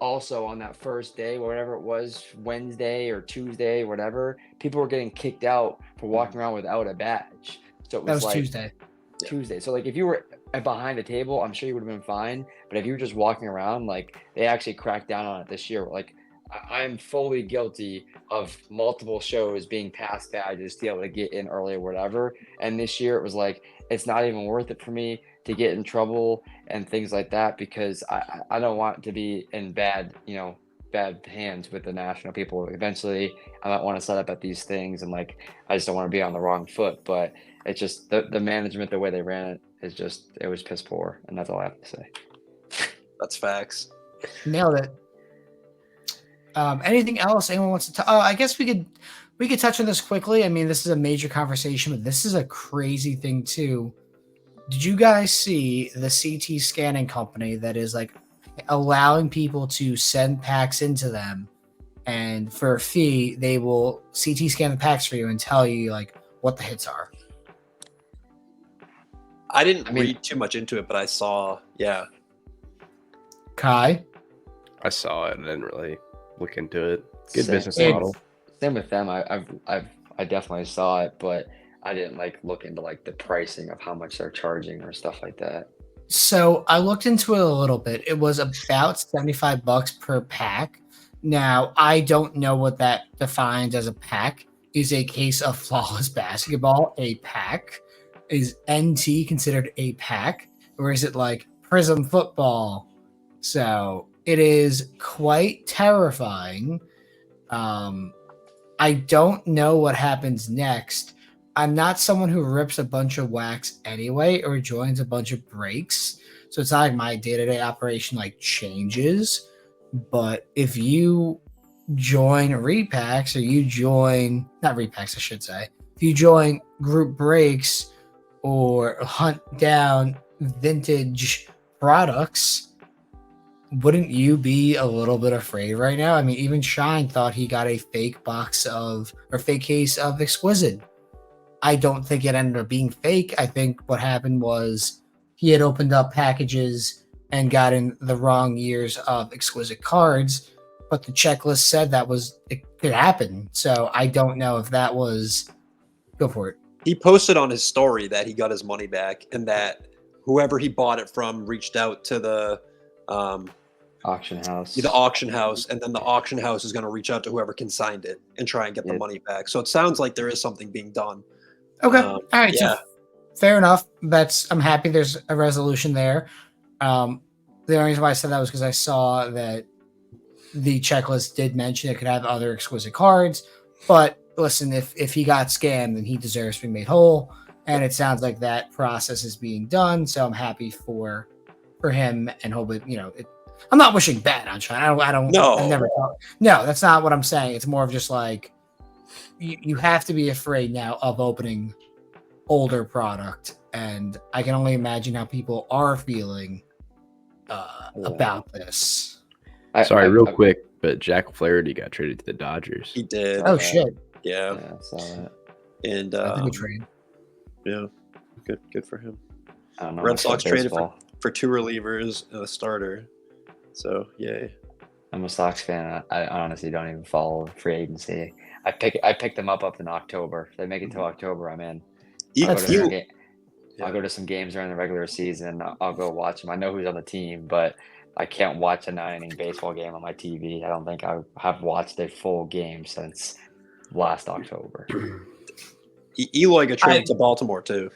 also on that first day, whatever it was, Wednesday or Tuesday, whatever, people were getting kicked out for walking around without a badge. So it was, That was like Tuesday. So like if you were behind a table, I'm sure you would have been fine. But if you were just walking around, like they actually cracked down on it this year. Like I'm fully guilty of multiple shows being past badges to be able to get in early or whatever. And this year it was like, it's not even worth it for me to get in trouble and things like that, because I don't want to be in bad hands with the national people. Eventually I might want to set up at these things, and like I just don't want to be on the wrong foot. But it's just the management, the way they ran it is just, it was piss poor, and that's all I have to say. That's facts. Nailed it. Anything else anyone wants to talk? I guess we could touch on this quickly. I mean, this is a major conversation, but this is a crazy thing too. Did you guys see the CT scanning company that is like allowing people to send packs into them, and for a fee, they will CT scan the packs for you and tell you like what the hits are? I didn't read too much into it, but I saw, yeah. Kai? I saw it. I didn't really look into it. Good business model. Same with them. I definitely saw it, but I didn't like look into like the pricing of how much they're charging or stuff like that. So I looked into it a little bit. It was about $75 per pack. Now, I don't know what that defines as a pack. Is a case of Flawless Basketball a pack? Is NT considered a pack? Or is it like Prism Football? So it is quite terrifying. I don't know what happens next. I'm not someone who rips a bunch of wax anyway or joins a bunch of breaks. So it's not like my day-to-day operation like changes. But if you join repacks, or you join, not repacks, I should say, if you join group breaks or hunt down vintage products, wouldn't you be a little bit afraid right now? I mean, even Shine thought he got a fake case of Exquisite. I don't think it ended up being fake. I think what happened was he had opened up packages and gotten the wrong years of Exquisite cards, but the checklist said it could happen. So I don't know if that was. Go for it. He posted on his story that he got his money back, and that whoever he bought it from reached out to the Auction house. the auction house, and then the auction house is going to reach out to whoever consigned it and try and get the Yeah. money back. So it sounds like there is something being done. Okay. All right. Yeah. So fair enough. I'm happy there's a resolution there. The only reason why I said that was because I saw that the checklist did mention it could have other exquisite cards. But listen, if he got scammed, then he deserves to be made whole. And it sounds like that process is being done. So I'm happy for him, and hope it, I'm not wishing bad on Sean. I don't. No. I've never thought. No, that's not what I'm saying. It's more of just like you have to be afraid now of opening older product, and I can only imagine how people are feeling about this. Real quick, but Jack Flaherty got traded to the Dodgers. He did. Oh shit! Yeah. Yeah, I saw that. And I think we trade. yeah, good for him. I don't know. Red much Sox about traded baseball. for 2 relievers and a starter. So yay. I'm a Sox fan. I honestly don't even follow free agency. I pick them up in October. If they make it till October, I'm in. I'll go to some games during the regular season. I'll go watch them. I know who's on the team, but I can't watch a 9-inning baseball game on my TV. I don't think I have watched a full game since last October. Eloy got traded to Baltimore too.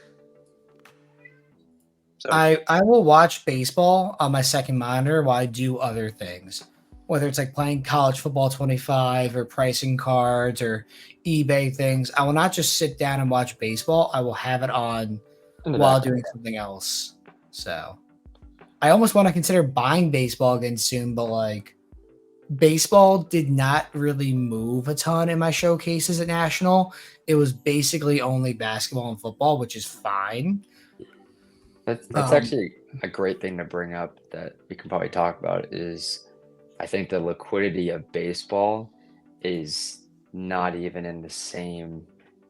So. I will watch baseball on my second monitor while I do other things, whether it's like playing college football 25 or pricing cards or eBay things. I will not just sit down and watch baseball. I will have it on while doing something else. So I almost want to consider buying baseball again soon, but like baseball did not really move a ton in my showcases at National. It was basically only basketball and football, which is fine. That's actually a great thing to bring up that we can probably talk about is I think the liquidity of baseball is not even in the same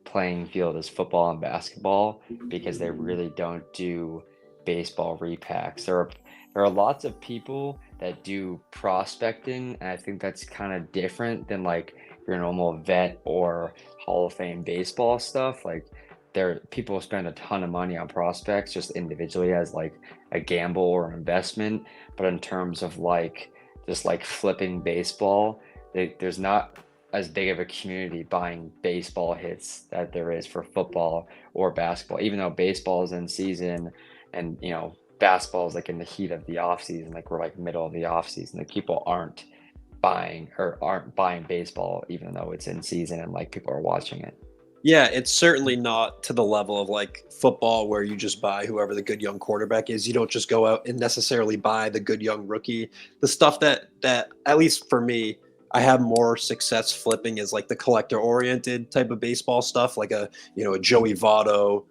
playing field as football and basketball because they really don't do baseball repacks. There are lots of people that do prospecting, and I think that's kind of different than like your normal vet or Hall of Fame baseball stuff. Like people spend a ton of money on prospects just individually as like a gamble or an investment, but in terms of like just like flipping baseball, there's not as big of a community buying baseball hits that there is for football or basketball, even though baseball is in season and basketball is like in the heat of the off season, like we're like middle of the off season. Like people aren't buying baseball even though it's in season and like people are watching it. Yeah, it's certainly not to the level of like football where you just buy whoever the good young quarterback is. You don't just go out and necessarily buy the good young rookie. The stuff that at least for me, I have more success flipping is like the collector oriented type of baseball stuff, like a Joey Votto,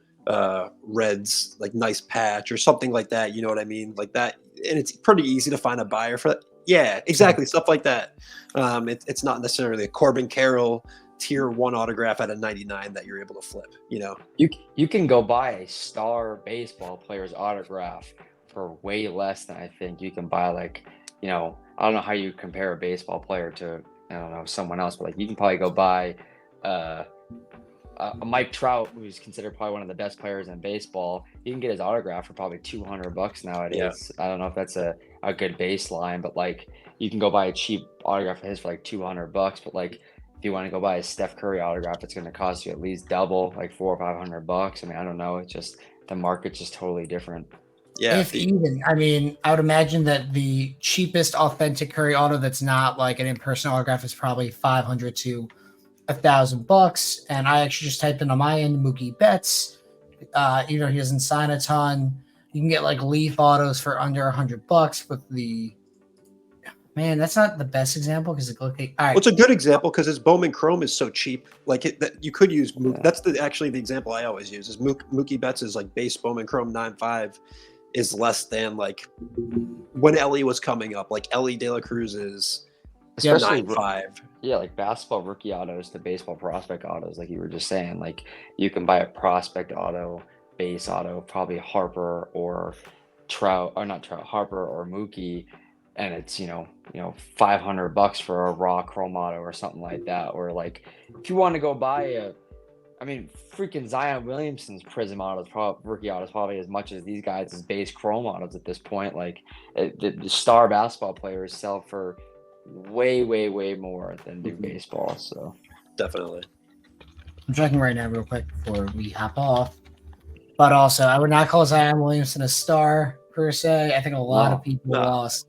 Reds like nice patch or something like that. You know what I mean? Like that, and it's pretty easy to find a buyer for that. Yeah, exactly, stuff like that. It's not necessarily a Corbin Carroll tier 1 autograph at a 99 that you're able to flip. You can go buy a star baseball player's autograph for way less than I think you can buy like I don't know how you compare a baseball player to someone else, but like you can probably go buy a Mike Trout, who's considered probably one of the best players in baseball. You can get his autograph for probably $200 nowadays. Yeah. I don't know if that's a good baseline, but like you can go buy a cheap autograph of his for like $200. But like if you want to go buy a Steph Curry autograph, it's going to cost you at least double, like $400 or $500. I mean, I don't know. It's just the market's just totally different. Yeah. If even, I mean, I would imagine that the cheapest authentic Curry auto that's not like an in-person autograph is probably $500 to $1,000. And I actually just typed in on my end Mookie Betts. He doesn't sign a ton. You can get like Leaf autos for under $100, but that's not the best example because all right. Well, it's a good example because his Bowman Chrome is so cheap. Like that you could use. Yeah. That's actually the example I always use. Is Mookie Betts is like base Bowman Chrome 9.5 is less than like when Ellie was coming up. Like Ellie De La Cruz's 9.5. Yeah, like basketball rookie autos to baseball prospect autos, like you were just saying. Like you can buy a prospect auto, base auto, probably Harper or Trout, or not Trout, Harper or Mookie. And it's $500 for a raw chrome auto or something like that. Or like if you want to go buy I mean, freaking Zion Williamson's Prism autos, rookie autos, probably as much as these guys' base Chrome autos at this point. Like the star basketball players sell for way, way, way more than do baseball. So Definitely. I'm checking right now real quick before we hop off. But also, I would not call Zion Williamson a star per se. I think a lot of people lost.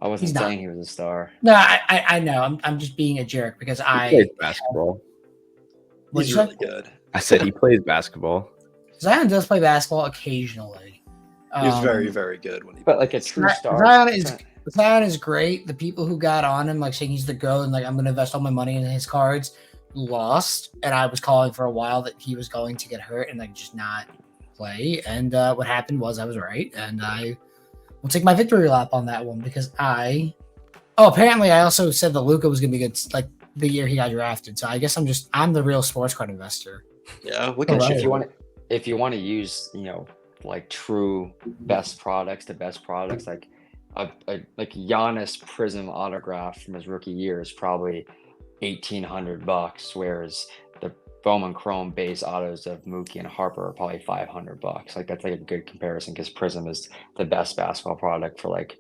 I wasn't He's not. saying he was a star. No, I know. I'm just being a jerk because He plays basketball. What'd He's you say? really good. I said he plays basketball. Zion does play basketball occasionally. He's very, very good when he. But like a true star. Zion is great. The people who got on him, like saying he's the GOAT and like I'm going to invest all my money in his cards, lost. And I was calling for a while that he was going to get hurt and like just not play. And what happened was I was right, and I will take my victory lap on that one because apparently I also said that Luka was going to be good like the year he got drafted. So I guess I'm the real sports card investor. Yeah, look at If you want to use, like true best products to best products, like like Giannis Prism autograph from his rookie year is probably $1,800, whereas the Bowman Chrome base autos of Mookie and Harper are probably $500. Like that's like a good comparison because Prism is the best basketball product for like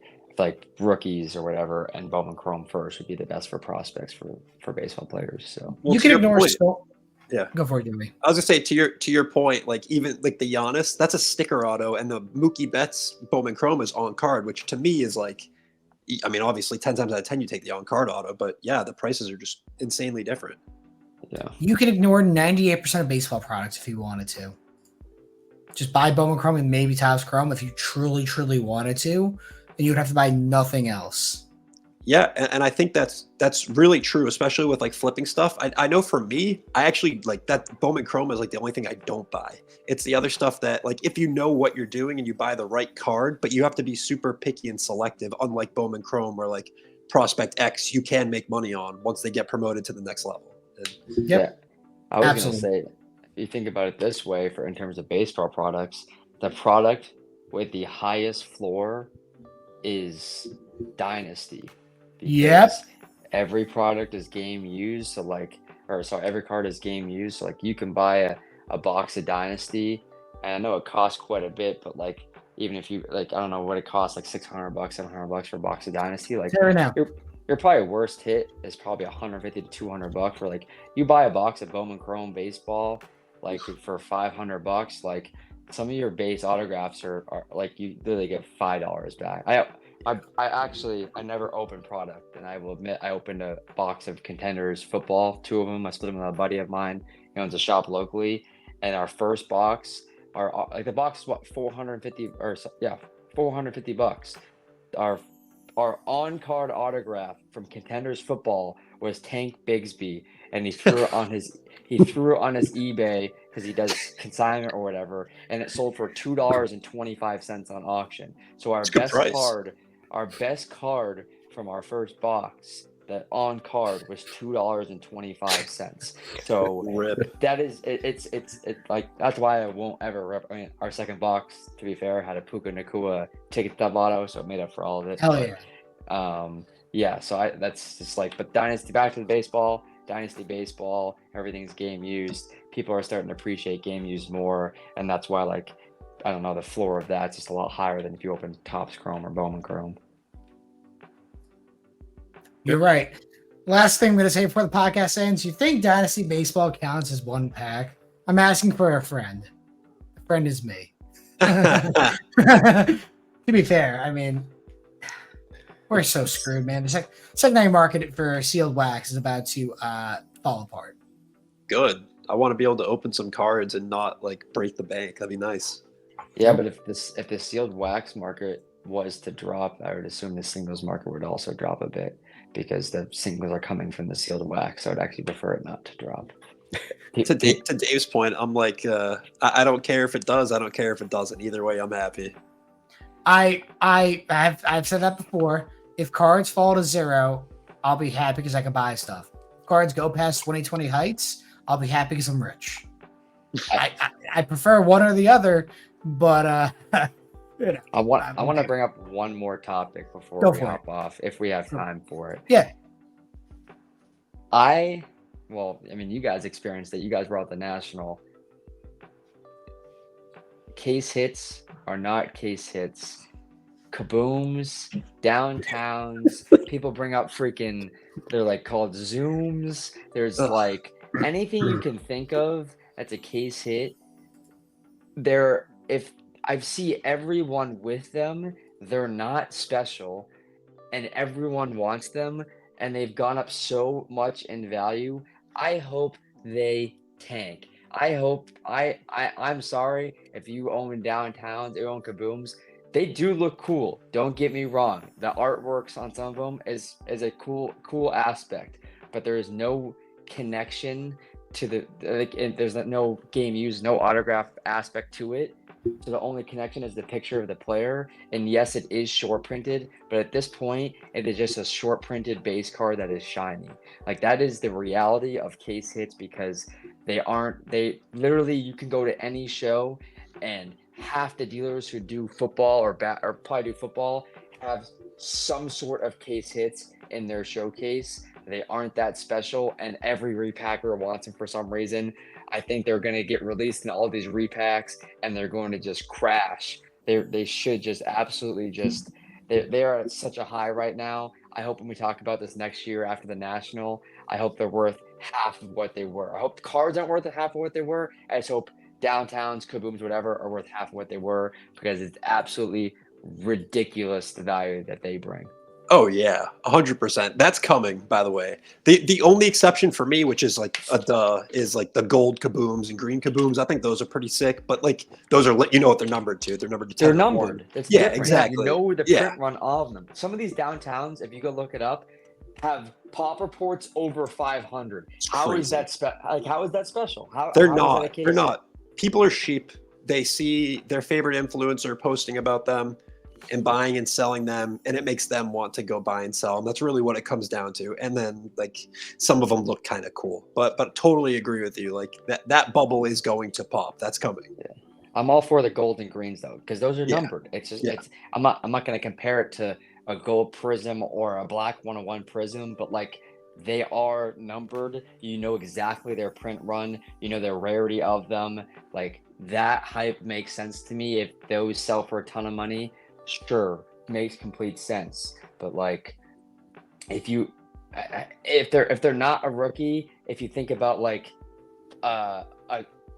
rookies or whatever, and Bowman Chrome first would be the best for prospects for baseball players. So you can ignore yeah, go for it, Jimmy. I was gonna say to your point, like even like the Giannis, that's a sticker auto, and the Mookie Betts Bowman Chrome is on card, which to me is like, I mean, obviously 10 times out of 10 you take the on card auto, but yeah, the prices are just insanely different. Yeah, you can ignore 98% of baseball products if you wanted to. Just buy Bowman Chrome and maybe Topps Chrome if you truly, truly wanted to. And you would have to buy nothing else. Yeah, and I think that's really true, especially with like flipping stuff. I know for me, I actually like that Bowman Chrome is like the only thing I don't buy. It's the other stuff that like if you know what you're doing and you buy the right card, but you have to be super picky and selective, unlike Bowman Chrome or like Prospect X, you can make money on once they get promoted to the next level. Yep. Yeah. I was Absolutely. gonna say, if you think about it this way, in terms of baseball products, the product with the highest floor is Dynasty. Yep. Every product is game used, so every card is game used. So like you can buy a box of Dynasty, and I know it costs quite a bit, but like even if you like, I don't know what it costs, like $600, $700 for a box of Dynasty. Like right now. your probably worst hit is probably $150 to $200. For like you buy a box of Bowman Chrome baseball, like for $500, like some of your base autographs are like you literally get $5 back. I never opened product, and I will admit I opened a box of Contenders football, 2 of them. I split them with a buddy of mine who owns a shop locally, and our first box, the box is what, $450. Our on-card autograph from Contenders football was Tank Bigsby, and he threw it on his eBay because he does consignment or whatever, and it sold for $2.25 on auction. So our best card from our first box, that on card, was $2.25. So Rip. that is it's like that's why I won't ever our second box, to be fair, had a Puka Nakua ticket stub auto, so it made up for all of it. Hell yeah. So that's just like, but Dynasty, back to the baseball, Dynasty baseball, everything's game used. People are starting to appreciate game used more, and that's why, like, I don't know, the floor of that's just a lot higher than if you open Topps Chrome or Bowman Chrome. You're right. Last thing I'm going to say before the podcast ends, you think Dynasty Baseball counts as one pack? I'm asking for a friend. A friend is me. To be fair, I mean, we're so screwed, man. The secondary market for sealed wax is about to fall apart. Good. I want to be able to open some cards and not like break the bank. That'd be nice. Yeah, but if the sealed wax market was to drop, I would assume the singles market would also drop a bit, because the singles are coming from the sealed wax. So I'd actually prefer it not to drop. To Dave's point, I'm like, I don't care if it does. I don't care if it doesn't. Either way, I'm happy. I've said that before. If cards fall to 0, I'll be happy because I can buy stuff. If cards go past 2020 heights, I'll be happy because I'm rich. I prefer one or the other, but you know, I want to bring up one more topic before we hop off, if we have time for it. Yeah. I well, I mean, you guys experienced it. You guys were at the National. Case hits are not case hits. Kabooms, downtowns, people bring up freaking, they're like called Zooms. There's Ugh. like anything you can think of that's a case hit. If I see everyone with them, they're not special, and everyone wants them, and they've gone up so much in value. I hope they tank. I'm sorry if you own downtowns, you own Kabooms. They do look cool. Don't get me wrong. The artworks on some of them is a cool aspect, but there is no connection to there's no game used, no autograph aspect to it. So the only connection is the picture of the player. And yes, it is short printed, but at this point, it is just a short printed base card that is shiny. Like that is the reality of case hits, because they literally, you can go to any show and half the dealers who do football or probably do football have some sort of case hits in their showcase. They aren't that special, and every repacker wants them for some reason. I think they're going to get released in all these repacks, and they're going to just crash. They should just absolutely just they are at such a high right now. I hope when we talk about this next year after the National, I hope they're worth half of what they were. I hope the cards aren't worth half of what they were. I just hope downtowns, Kabooms, whatever, are worth half of what they were, because it's absolutely ridiculous the value that they bring. Oh yeah, 100%. That's coming, by the way. The only exception for me, which is like is like the gold Kabooms and green Kabooms. I think those are pretty sick, but like those are, you know what they're numbered to. They're numbered to 10. They're numbered. It's yeah, different. exactly. You know the print run of them. Some of these downtowns, if you go look it up, have pop reports over 500. How is that how is that special? They're not. People are sheep. They see their favorite influencer posting about them and buying and selling them, and it makes them want to go buy and sell them. That's really what it comes down to. And then like some of them look kind of cool, but totally agree with you. Like that bubble is going to pop. That's coming. Yeah. I'm all for the gold and greens though, because those are numbered. It's just I'm not going to compare it to a gold prism or a black 101 prism, but like they are numbered. You know exactly their print run, you know their rarity of them. Like that hype makes sense to me. If those sell for a ton of money, sure, makes complete sense. But like if they're not a rookie, if you think about like I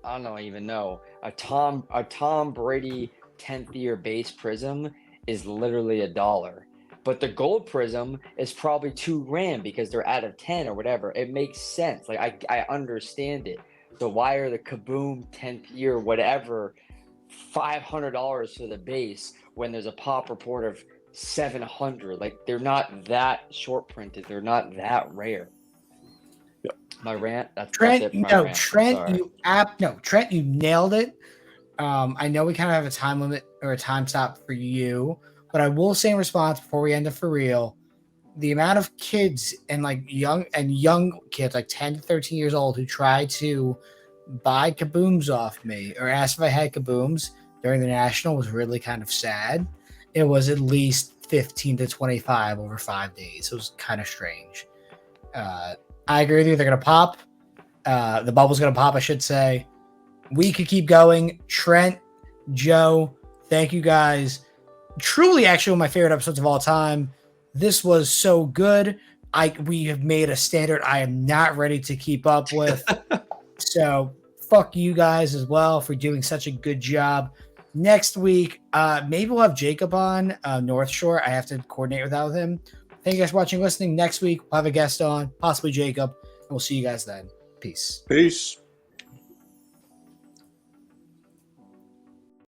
don't even know, a Tom Brady 10th year base prism is literally $1, but the gold prism is probably $2,000 because they're out of 10 or whatever. It makes sense. Like I understand it. So why are the Kaboom 10th year whatever $500 for the base when there's a pop report of 700? Like they're not that short printed. They're not that rare. My rant. Trent, Trent, you nailed it. I know we kind of have a time limit or a time stop for you, but I will say in response before we end it for real, the amount of kids and like young kids, like 10 to 13 years old, who try to buy Kabooms off me or ask if I had Kabooms during the National was really kind of sad. It was at least 15 to 25 over 5 days. It was kind of strange. I agree with you. They're going to pop. The bubble's going to pop, I should say. We could keep going. Trent, Joe, thank you guys. Truly, actually, one of my favorite episodes of all time. This was so good. We have made a standard I am not ready to keep up with. So fuck you guys as well for doing such a good job. Next week, maybe we'll have Jacob on North Shore. I have to coordinate with that with him. Thank you guys for watching and listening. Next week, we'll have a guest on, possibly Jacob, and we'll see you guys then. Peace. Peace.